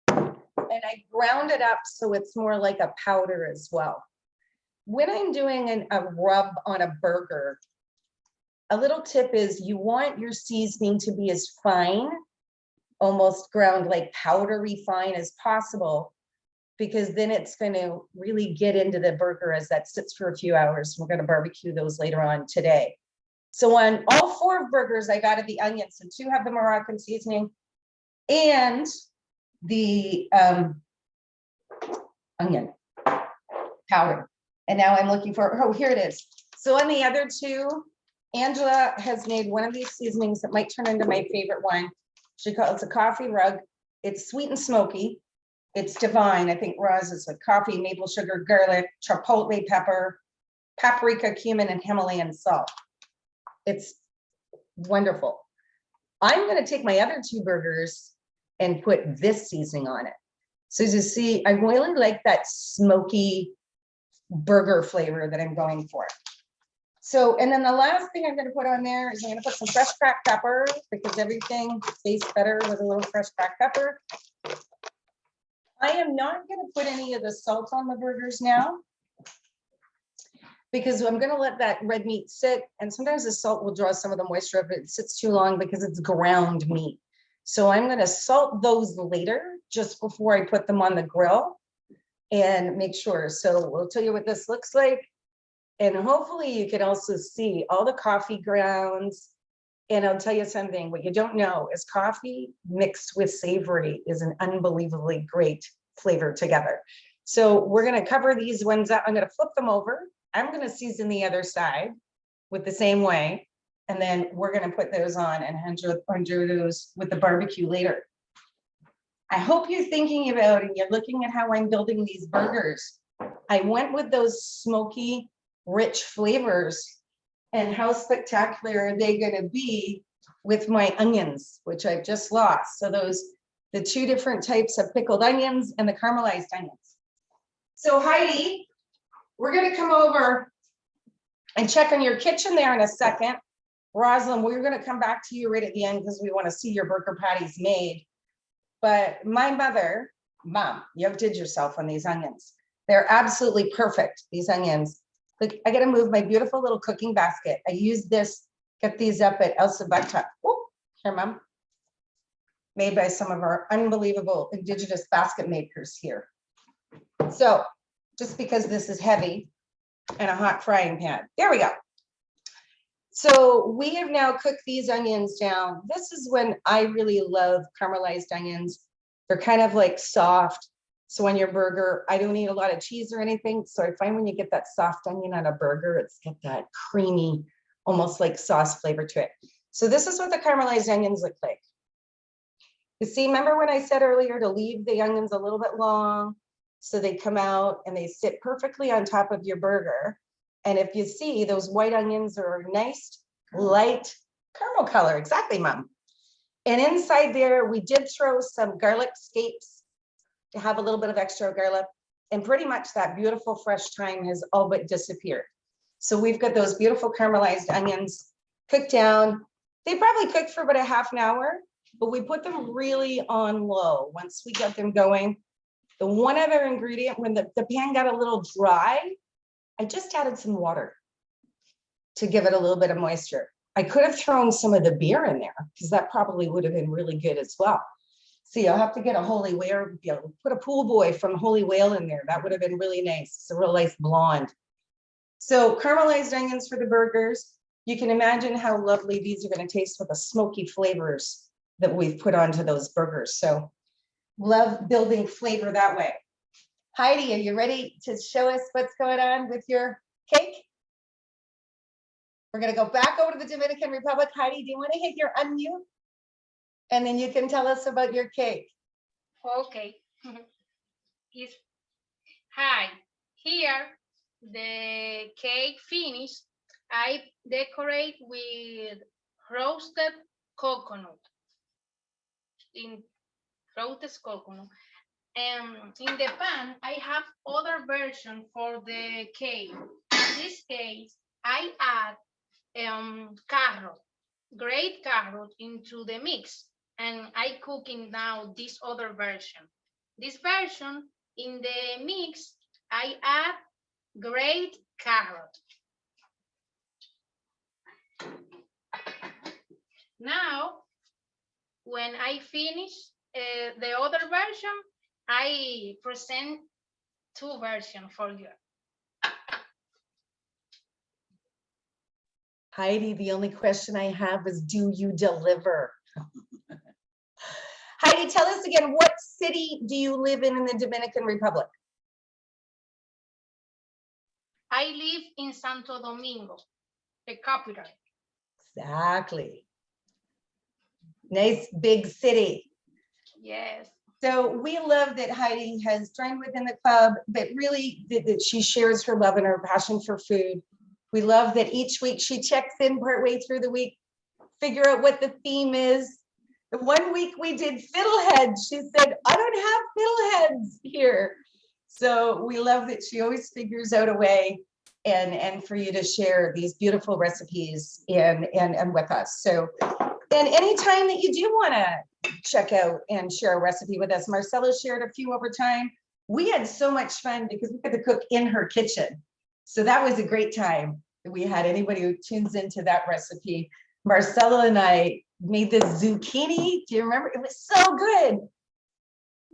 and I ground it up so it's more like a powder as well. When I'm doing a rub on a burger, a little tip is you want your seasoning to be as fine, almost ground like powdery fine as possible, because then it's going to really get into the burger as that sits for a few hours. We're going to barbecue those later on today. So on all 4 burgers, I got the onions, so 2 have the Moroccan seasoning and the onion powder. And now I'm looking for, oh, here it is. So on the other 2, Angela has made one of these seasonings that might turn into my favorite one. She calls it a coffee rug. It's sweet and smoky. It's divine. I think Roz is with coffee, maple sugar, garlic, chipotle pepper, paprika, cumin, and Himalayan salt. It's wonderful. I'm going to take my other 2 burgers and put this seasoning on it. So as you see, I really like that smoky burger flavor that I'm going for. So, and then the last thing I'm gonna put on there is I'm gonna put some fresh cracked pepper because everything tastes better with a little fresh cracked pepper. I am not gonna put any of the salt on the burgers now, because I'm gonna let that red meat sit, and sometimes the salt will draw some of the moisture if it sits too long because it's ground meat. So I'm gonna salt those later, just before I put them on the grill and make sure. So we'll tell you what this looks like. And hopefully you can also see all the coffee grounds. And I'll tell you something, what you don't know is coffee mixed with savory is an unbelievably great flavor together. So we're gonna cover these ones up. I'm gonna flip them over. I'm gonna season the other side with the same way. And then we're gonna put those on and under those with the barbecue later. I hope you're thinking about and you're looking at how I'm building these burgers. I went with those smoky, rich flavors, and how spectacular are they gonna be with my onions, which I've just lost. So the two different types of pickled onions and the caramelized onions. So Heidi, we're gonna come over and check on your kitchen there in a second. Rosalind, we're gonna come back to you right at the end because we wanna see your burger patties made. But my Mom, you outdid yourself on these onions. They're absolutely perfect, these onions. Look, I gotta move my beautiful little cooking basket. I use this, get these up at Elsa Bucktuck. Oh, here, Mom. Made by some of our unbelievable indigenous basket makers here. So just because this is heavy and a hot frying pan, there we go. So we have now cooked these onions down. This is when I really love caramelized onions. They're kind of like soft. So on your burger, I don't eat a lot of cheese or anything. So I find when you get that soft onion on a burger, it's got that creamy, almost like sauce flavor to it. So this is what the caramelized onions look like. You see, remember when I said earlier to leave the onions a little bit long so they come out and they sit perfectly on top of your burger. And if you see, those white onions are nice, light caramel color. Exactly, Mom. And inside there, we did throw some garlic scapes to have a little bit of extra garlic, and pretty much that beautiful fresh thyme has all but disappeared. So we've got those beautiful caramelized onions cooked down. They probably cooked for about a half an hour, but we put them really on low once we get them going. The one other ingredient, when the pan got a little dry, I just added some water to give it a little bit of moisture. I could have thrown some of the beer in there because that probably would have been really good as well. See, I'll have to get a Holy Whale, put a pool boy from Holy Whale in there. That would have been really nice. It's a real nice blonde. So caramelized onions for the burgers. You can imagine how lovely these are going to taste with the smoky flavors that we've put onto those burgers. So love building flavor that way. Heidi, are you ready to show us what's going on with your cake? We're going to go back over to the Dominican Republic. Heidi, do you want to hit your unmute? And then you can tell us about your cake. Okay. Hi, here the cake finished. I decorate with roasted coconut. And in the pan, I have other version for the cake. In this case, I add carrot, great carrot into the mix. And I cooking now this other version. This version, in the mix, I add great carrot. Now, when I finish the other version, I present two versions for you. Heidi, the only question I have is, do you deliver? Heidi, tell us again, what city do you live in the Dominican Republic? I live in Santo Domingo, the capital. Exactly. Nice big city. Yes. So we love that Heidi has joined within the club, but really that she shares her love and her passion for food. We love that each week she checks in partway through the week, figure out what the theme is, The one week we did fiddleheads, she said, I don't have fiddleheads here. So we love that she always figures out a way and for you to share these beautiful recipes and with us. So, and anytime that you do want to check out and share a recipe with us, Marcella shared a few over time. We had so much fun because we got to cook in her kitchen. So that was a great time. We had anybody who tunes into that recipe. Marcella and I made this zucchini. Do you remember? It was so good.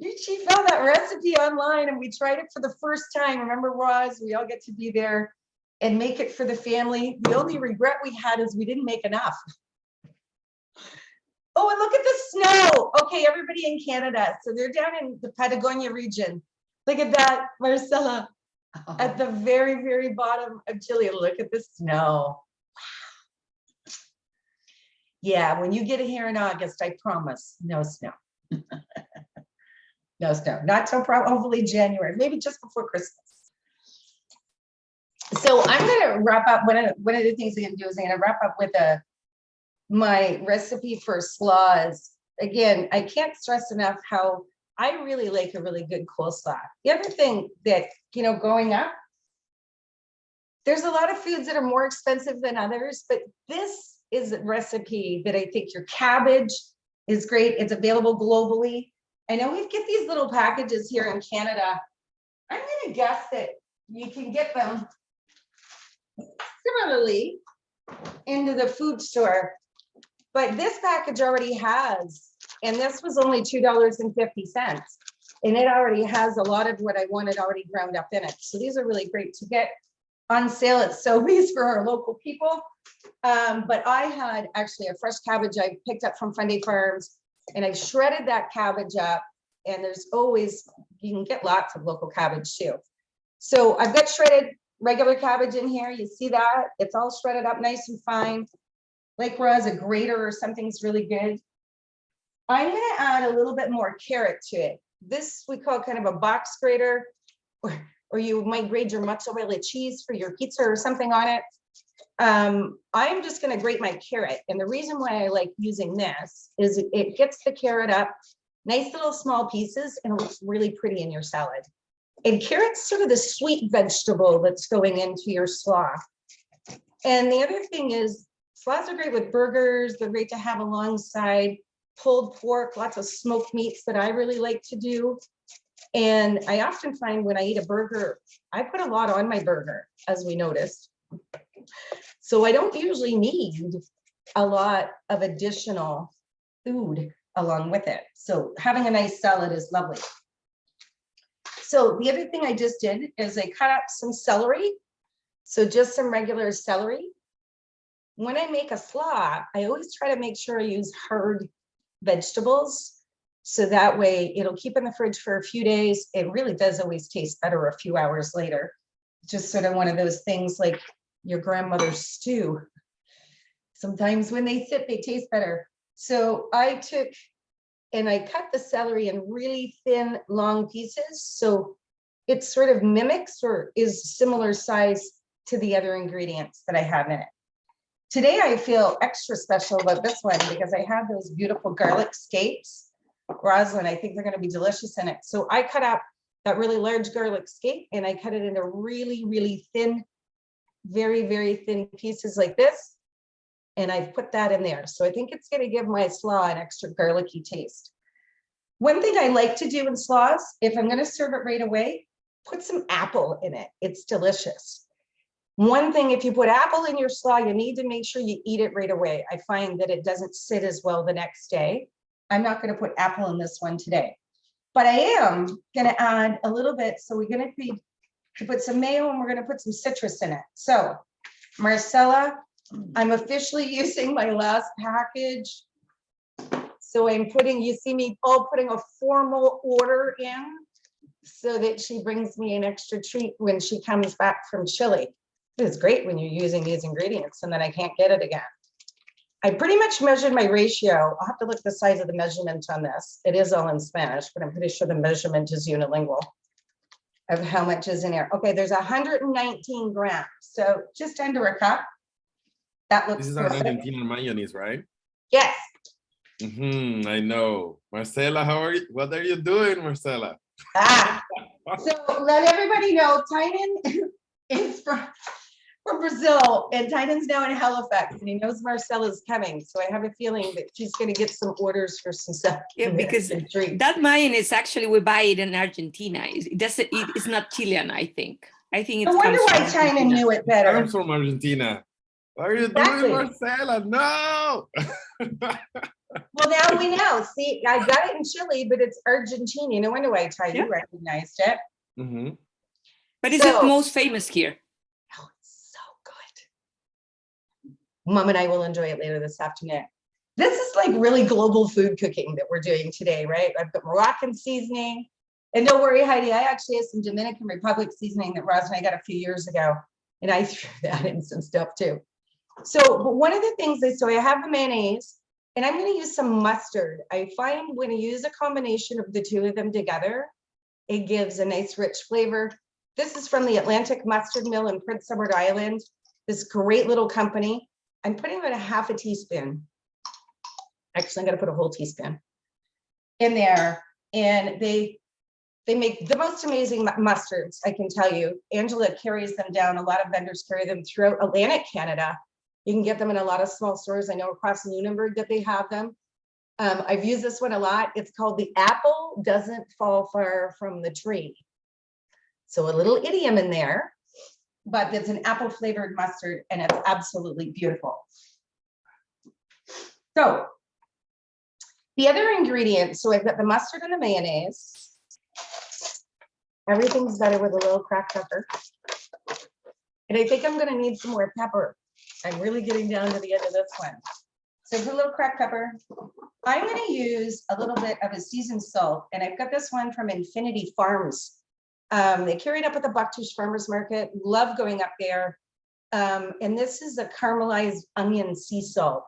She found that recipe online and we tried it for the first time. Remember, Roz? We all get to be there and make it for the family. The only regret we had is we didn't make enough. Oh, and look at the snow. Okay, everybody in Canada. So they're down in the Patagonia region. Look at that, Marcella, at the very, very bottom of Chile. Look at the snow. Wow. Yeah, when you get here in August, I promise, no snow. No snow, not till probably January, maybe just before Christmas. So I'm gonna wrap up. One of the things I'm gonna do is I'm gonna wrap up with my recipe for slaws. Again, I can't stress enough how I really like a really good coleslaw. The other thing that, growing up, there's a lot of foods that are more expensive than others, but this is a recipe that I think your cabbage is great. It's available globally. I know we get these little packages here in Canada. I'm gonna guess that you can get them similarly into the food store, but this package already has, and this was only $2.50, and it already has a lot of what I wanted already ground up in it. So these are really great to get on sale at Sobeys for our local people. But I had actually a fresh cabbage I picked up from Funday Farms, and I shredded that cabbage up, and there's always, you can get lots of local cabbage too. So I've got shredded regular cabbage in here. You see that? It's all shredded up nice and fine. Like Roz, a grater or something's really good. I'm gonna add a little bit more carrot to it. This we call kind of a box grater, or you might grate your mozzarella cheese for your pizza or something on it. I'm just gonna grate my carrot. And the reason why I like using this is it gets the carrot up, nice little small pieces, and it looks really pretty in your salad. And carrot's sort of the sweet vegetable that's going into your slaw. And the other thing is, slaws are great with burgers. They're great to have alongside pulled pork, lots of smoked meats that I really like to do. And I often find when I eat a burger, I put a lot on my burger, as we noticed. So I don't usually need a lot of additional food along with it. So having a nice salad is lovely. So the other thing I just did is I cut up some celery. So just some regular celery. When I make a slaw, I always try to make sure I use hard vegetables. So that way it'll keep in the fridge for a few days. It really does always taste better a few hours later. Just sort of one of those things like your grandmother's stew. Sometimes when they sit, they taste better. So I took and I cut the celery in really thin, long pieces. So it sort of mimics or is similar size to the other ingredients that I have in it. Today, I feel extra special about this one because I have those beautiful garlic scapes. Rosalind, I think they're going to be delicious in it. So I cut up that really large garlic scape and I cut it into really, really thin, very, very thin pieces like this. And I've put that in there. So I think it's going to give my slaw an extra garlicky taste. One thing I like to do in slaws, if I'm going to serve it right away, put some apple in it. It's delicious. One thing, if you put apple in your slaw, you need to make sure you eat it right away. I find that it doesn't sit as well the next day. I'm not going to put apple in this one today, but I am going to add a little bit. So we're going to put some mayo and we're going to put some citrus in it. So Marcella, I'm officially using my last package. So I'm putting, you see me all putting a formal order in so that she brings me an extra treat when she comes back from Chile. It's great when you're using these ingredients and then I can't get it again. I pretty much measured my ratio. I'll have to look at the size of the measurement on this. It is all in Spanish, but I'm pretty sure the measurement is unilingual of how much is in there. Okay, there's 119 grams. So just under a cup. That looks This is perfect. Argentina mayonnaise, right? Yes. I know. Marcela, how are you? What are you doing, Marcela? Ah, so let everybody know, Tynan is from Brazil, and Tynan's now in Halifax, and he knows Marcella's coming. So I have a feeling that she's going to get some orders for some stuff. Yeah, because and treats. that mayonnaise actually we buy it in Argentina. It's not Chilean, I think. I think it No wonder comes from why Tynan Argentina. knew it better. I'm from Argentina. What are you Exactly. doing, Marcela? No! Well, now we know. See, I got it in Chile, but it's Argentina. No wonder why Tynan recognized it. Mhm. But it's So- the most famous here. Oh, it's so good. Mom and I will enjoy it later this afternoon. This is like really global food cooking that we're doing today, right? I've got Moroccan seasoning. And don't worry, Heidi, I actually have some Dominican Republic seasoning that Roz and I got a few years ago. And I threw that in some stuff too. So, but one of the things so I have the mayonnaise, and I'm going to use some mustard. I find when you use a combination of the two of them together, it gives a nice rich flavor. This is from the Atlantic Mustard Mill in Prince Edward Island. This great little company. I'm putting about a half a teaspoon. Actually, I'm going to put a whole teaspoon in there. And they make the most amazing mustards, I can tell you. Angela carries them down. A lot of vendors carry them throughout Atlantic Canada. You can get them in a lot of small stores. I know across Lunenburg that they have them. I've used this one a lot. It's called the apple doesn't fall far from the tree. So a little idiom in there, but it's an apple flavored mustard and it's absolutely beautiful. So the other ingredients, so I've got the mustard and the mayonnaise. Everything's better with a little cracked pepper. And I think I'm gonna need some more pepper. I'm really getting down to the end of this one. So put a little cracked pepper. I'm gonna use a little bit of a seasoned salt, and I've got this one from Infinity Farms. They carry it up at the Bucktouche Farmers Market. Love going up there. And this is a caramelized onion sea salt.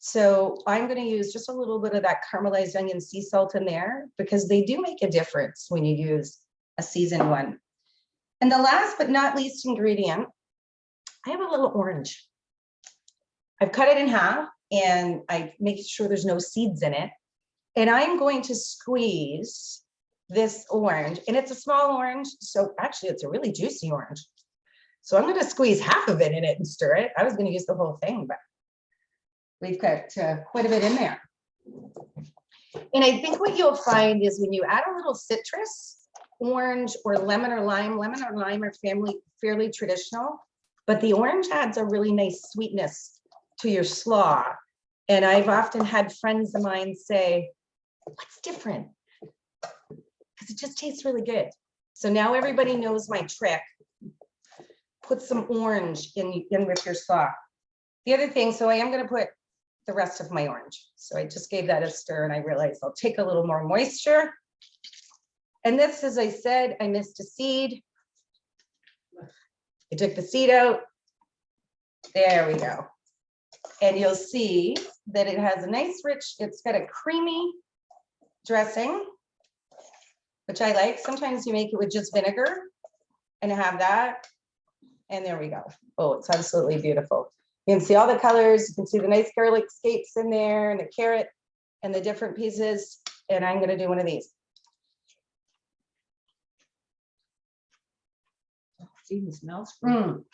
So I'm going to use just a little bit of that caramelized onion sea salt in there because they do make a difference when you use a seasoned one. And the last but not least ingredient, I have a little orange. I've cut it in half and I make sure there's no seeds in it. And I'm going to squeeze this orange, and it's a small orange. So actually it's a really juicy orange. So I'm going to squeeze half of it in it and stir it. I was going to use the whole thing, but we've got quite a bit in there. And I think what you'll find is when you add a little citrus, orange or lemon or lime are fairly traditional, but the orange adds a really nice sweetness to your slaw. And I've often had friends of mine say, what's different? Because it just tastes really good. So now everybody knows my trick. Put some orange in with your slaw. The other thing, so I am going to put the rest of my orange. So I just gave that a stir and I realized I'll take a little more moisture. And this, as I said, I missed a seed. I took the seed out. There we go. And you'll see that it has a nice rich, it's got a creamy dressing, which I like. Sometimes you make it with just vinegar and have that. And there we go. Oh, it's absolutely beautiful. You can see all the colors. You can see the nice garlic scapes in there and the carrot and the different pieces. And I'm going to do one of these. Oh, it even smells good.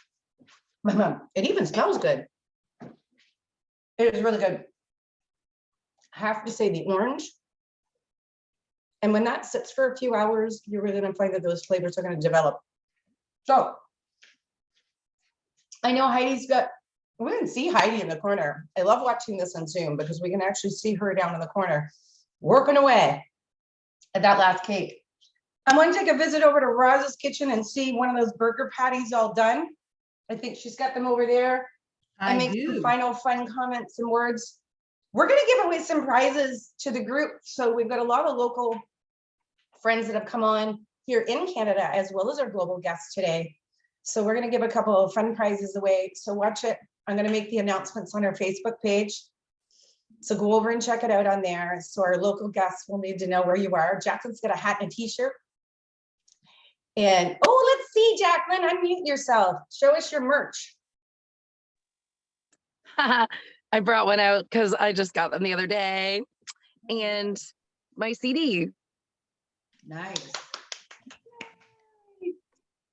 It even smells good. It is really good. I have to say the orange. And when that sits for a few hours, you're really going to find that those flavors are going to develop. So I know Heidi's got, we didn't see Heidi in the corner. I love watching this on Zoom because we can actually see her down in the corner working away at that last cake. I'm going to take a visit over to Roz's kitchen and see one of those burger patties all done. I think she's got them over there. And make some final fun comments and words. We're going to give away some prizes to the group. So we've got a lot of local friends that have come on here in Canada, as well as our global guests today. So we're going to give a couple of fun prizes away. So watch it. I'm going to make the announcements on our Facebook page. So go over and check it out on there. So our local guests will need to know where you are. Jacqueline's got a hat and a t-shirt. And, oh, let's see, Jacqueline, unmute yourself. Show us your merch. I brought one out because I just got them the other day. And my CD. Nice.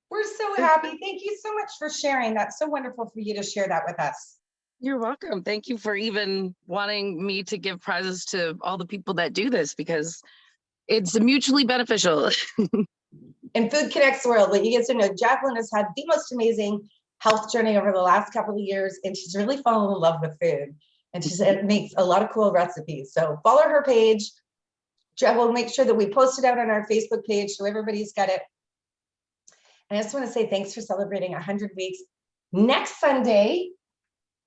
We're so happy. Thank you so much for sharing. That's so wonderful for you to share that with us. You're welcome. Thank you for even wanting me to give prizes to all the people that do this because it's mutually beneficial. In Food Connects world, what you get to know, Jacqueline has had the most amazing health journey over the last couple of years, and she's really fallen in love with food. And she makes a lot of cool recipes. So follow her page. We'll make sure that we post it out on our Facebook page so everybody's got it. And I just want to say thanks for celebrating 100 weeks. Next Sunday,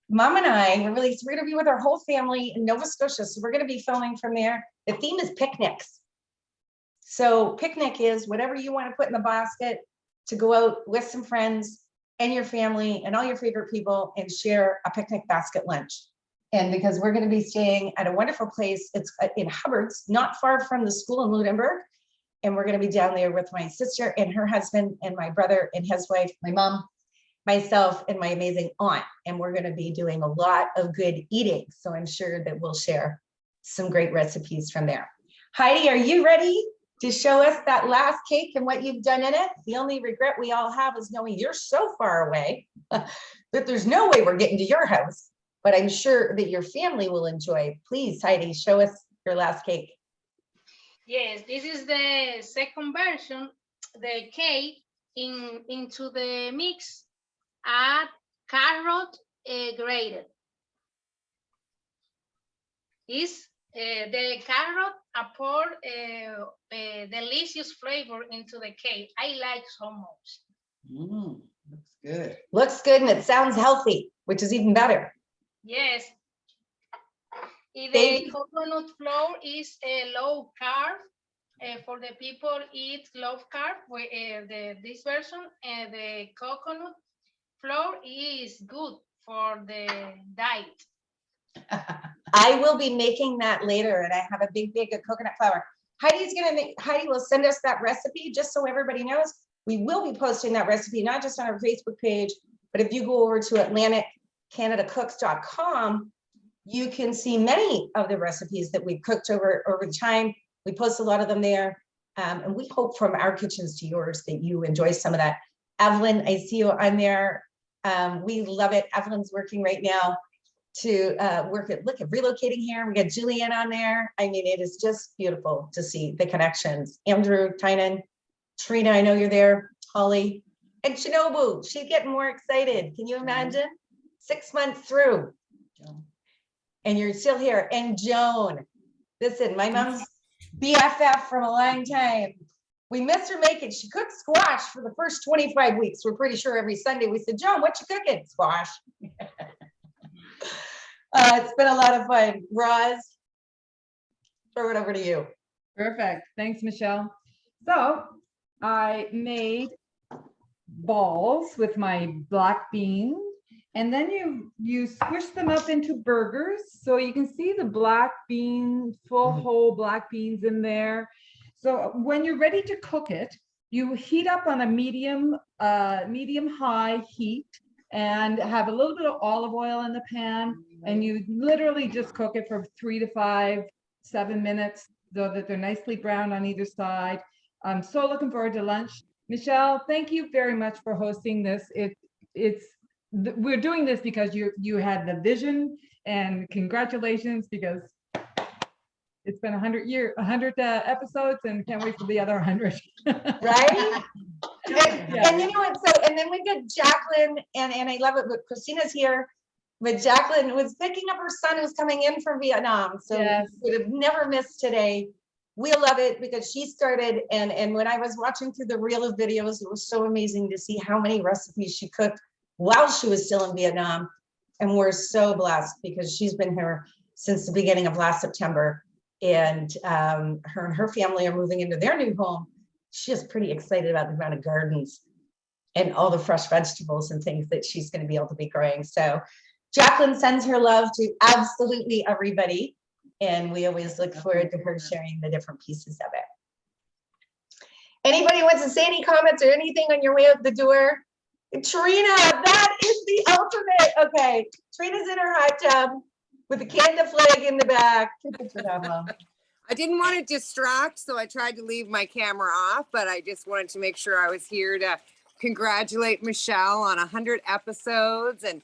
Mom and I, we're going to be with our whole family in Nova Scotia. So we're going to be filming from there. The theme is picnics. So picnic is whatever you want to put in the basket to go out with some friends and your family and all your favorite people and share a picnic basket lunch. And because we're going to be staying at a wonderful place, it's in Hubbard's, not far from the school in Lunenburg. And we're going to be down there with my sister and her husband and my brother and his wife, my mom, myself, and my amazing aunt. And we're going to be doing a lot of good eating. So I'm sure that we'll share some great recipes from there. Heidi, are you ready to show us that last cake and what you've done in it? The only regret we all have is knowing you're so far away that there's no way we're getting to your house. But I'm sure that your family will enjoy. Please, Heidi, show us your last cake. Yes, this is the second version. The cake into the mix, add carrot grated. Is the carrot pour a delicious flavor into the cake. I like so much. Looks good. Looks good and it sounds healthy, which is even better. Yes. The Thank you. coconut flour is a low carb. For the people eat low carb, this version, the coconut flour is good for the diet. I will be making that later, and I have a big of coconut flour. Heidi will send us that recipe just so everybody knows. We will be posting that recipe, not just on our Facebook page, but if you go over to AtlanticCanadaCooks.com, you can see many of the recipes that we've cooked over time. We post a lot of them there. And we hope from our kitchens to yours that you enjoy some of that. Evelyn, I see you on there. We love it. Evelyn's working right now to look at relocating here. We got Julianne on there. I mean, it is just beautiful to see the connections. Andrew, Tynan, Trina, I know you're there. Holly, and Shinobu, she's getting more excited. Can you imagine? 6 months through. And you're still here. And Joan, listen, my mom's BFF from a long time. We missed her making. She cooked squash for the first 25 weeks. We're pretty sure every Sunday we said, Joan, what you cooking? Squash. It's been a lot of fun. Roz, throw it over to you. Perfect. Thanks, Michelle. So I made balls with my black beans, and then you squish them up into burgers. So you can see the black bean, full whole black beans in there. So when you're ready to cook it, you heat up on a medium high heat and have a little bit of olive oil in the pan. And you literally just cook it for 3 to 5, 7 minutes so that they're nicely brown on either side. I'm so looking forward to lunch. Michelle, thank you very much for hosting this. We're doing this because you had the vision, and congratulations, because it's been 100 episodes, and can't wait for the other 100. Right? And you know what? So, and then we got Jacqueline, and I love it, but Christina's here. But Jacqueline was picking up her son who's coming in from Vietnam. So Yes. we would have never missed today. We love it because she started, and when I was watching through the reel of videos, it was so amazing to see how many recipes she cooked while she was still in Vietnam. And we're so blessed because she's been here since the beginning of last September. And her and her family are moving into their new home. She's pretty excited about the amount of gardens and all the fresh vegetables and things that she's going to be able to be growing. So Jacqueline sends her love to absolutely everybody. And we always look forward to her sharing the different pieces of it. Anybody wants to say any comments or anything on your way out the door? Trina, that is the ultimate. Okay, Trina's in her hot tub. with the Canada flag in the back. Take a picture of that, Mom. I didn't want to distract, so I tried to leave my camera off, but I just wanted to make sure I was here to congratulate Michelle on 100 episodes, and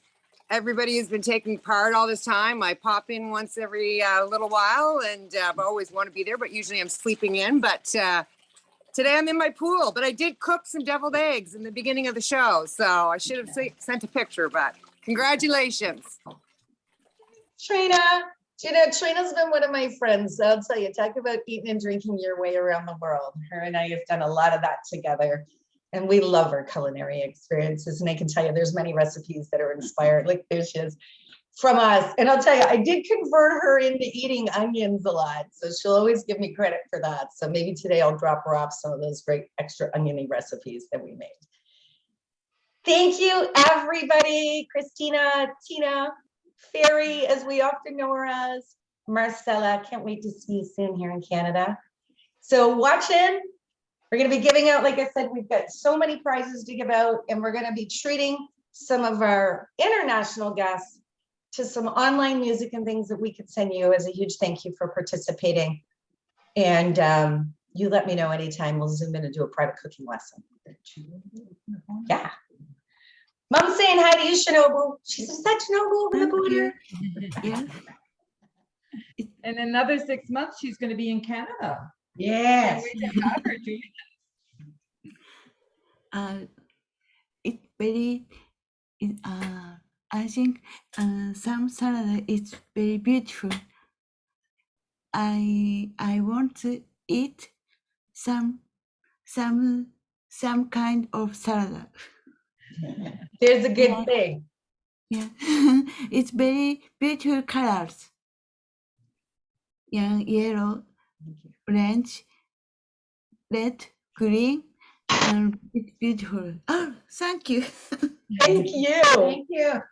everybody who's been taking part all this time. I pop in once every little while, and I always want to be there, but usually I'm sleeping in. But today I'm in my pool, but I did cook some deviled eggs in the beginning of the show, so I should have sent a picture, but congratulations. Trina, Trina's been one of my friends. I'll tell you, talk about eating and drinking your way around the world. Her and I have done a lot of that together. And we love our culinary experiences. And I can tell you, there's many recipes that are inspired, like there she is, from us. And I'll tell you, I did convert her into eating onions a lot. So she'll always give me credit for that. So maybe today I'll drop her off some of those great extra oniony recipes that we made. Thank you, everybody. Christina, Tina, Ferry, as we often know her as, Marcella. Can't wait to see you soon here in Canada. So watch in. We're going to be giving out, like I said, we've got so many prizes to give out, and we're going to be treating some of our international guests to some online music and things that we could send you as a huge thank you for participating. And you let me know anytime. We'll zoom in and do a private cooking lesson. Yeah. Mom's saying hi to you, Shinobu. She says, "That's Shinobu over the border." Yeah. In another 6 months, she's going to be in Canada. Yes. Can't wait to have her, Julie. It's very, I think some salad is very beautiful. I want to eat some kind of salad. There's a good Yeah. thing. Yeah, it's very beautiful colors. Yeah, yellow, orange, red, green, and it's beautiful. Oh, thank you. Thank you. Thank you.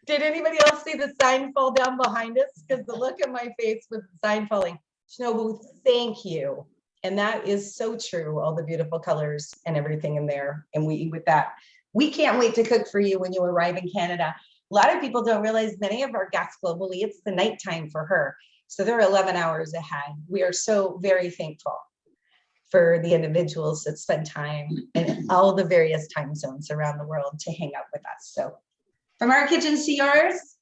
Did anybody else see the sign fall down behind us? Because the look at my face with the sign falling. Shinobu, thank you. And that is so true. All the beautiful colors and everything in there. And we eat with that. We can't wait to cook for you when you arrive in Canada. A lot of people don't realize many of our guests globally, it's the nighttime for her. So they're 11 hours ahead. We are so very thankful for the individuals that spend time in all the various time zones around the world to hang out with us. So from our kitchens to yours,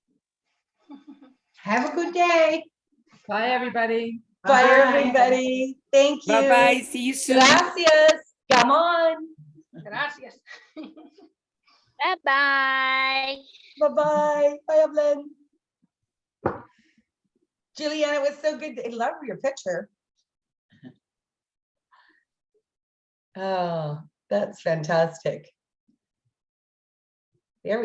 have a good day. Bye, everybody. Bye, Bye. everybody. Thank you. Bye-bye. See you soon. Gracias. Come on. Gracias. Bye-bye. Bye-bye. Bye, Evelyn. Juliana, it was so good. I love your picture. Oh, that's fantastic. There we go.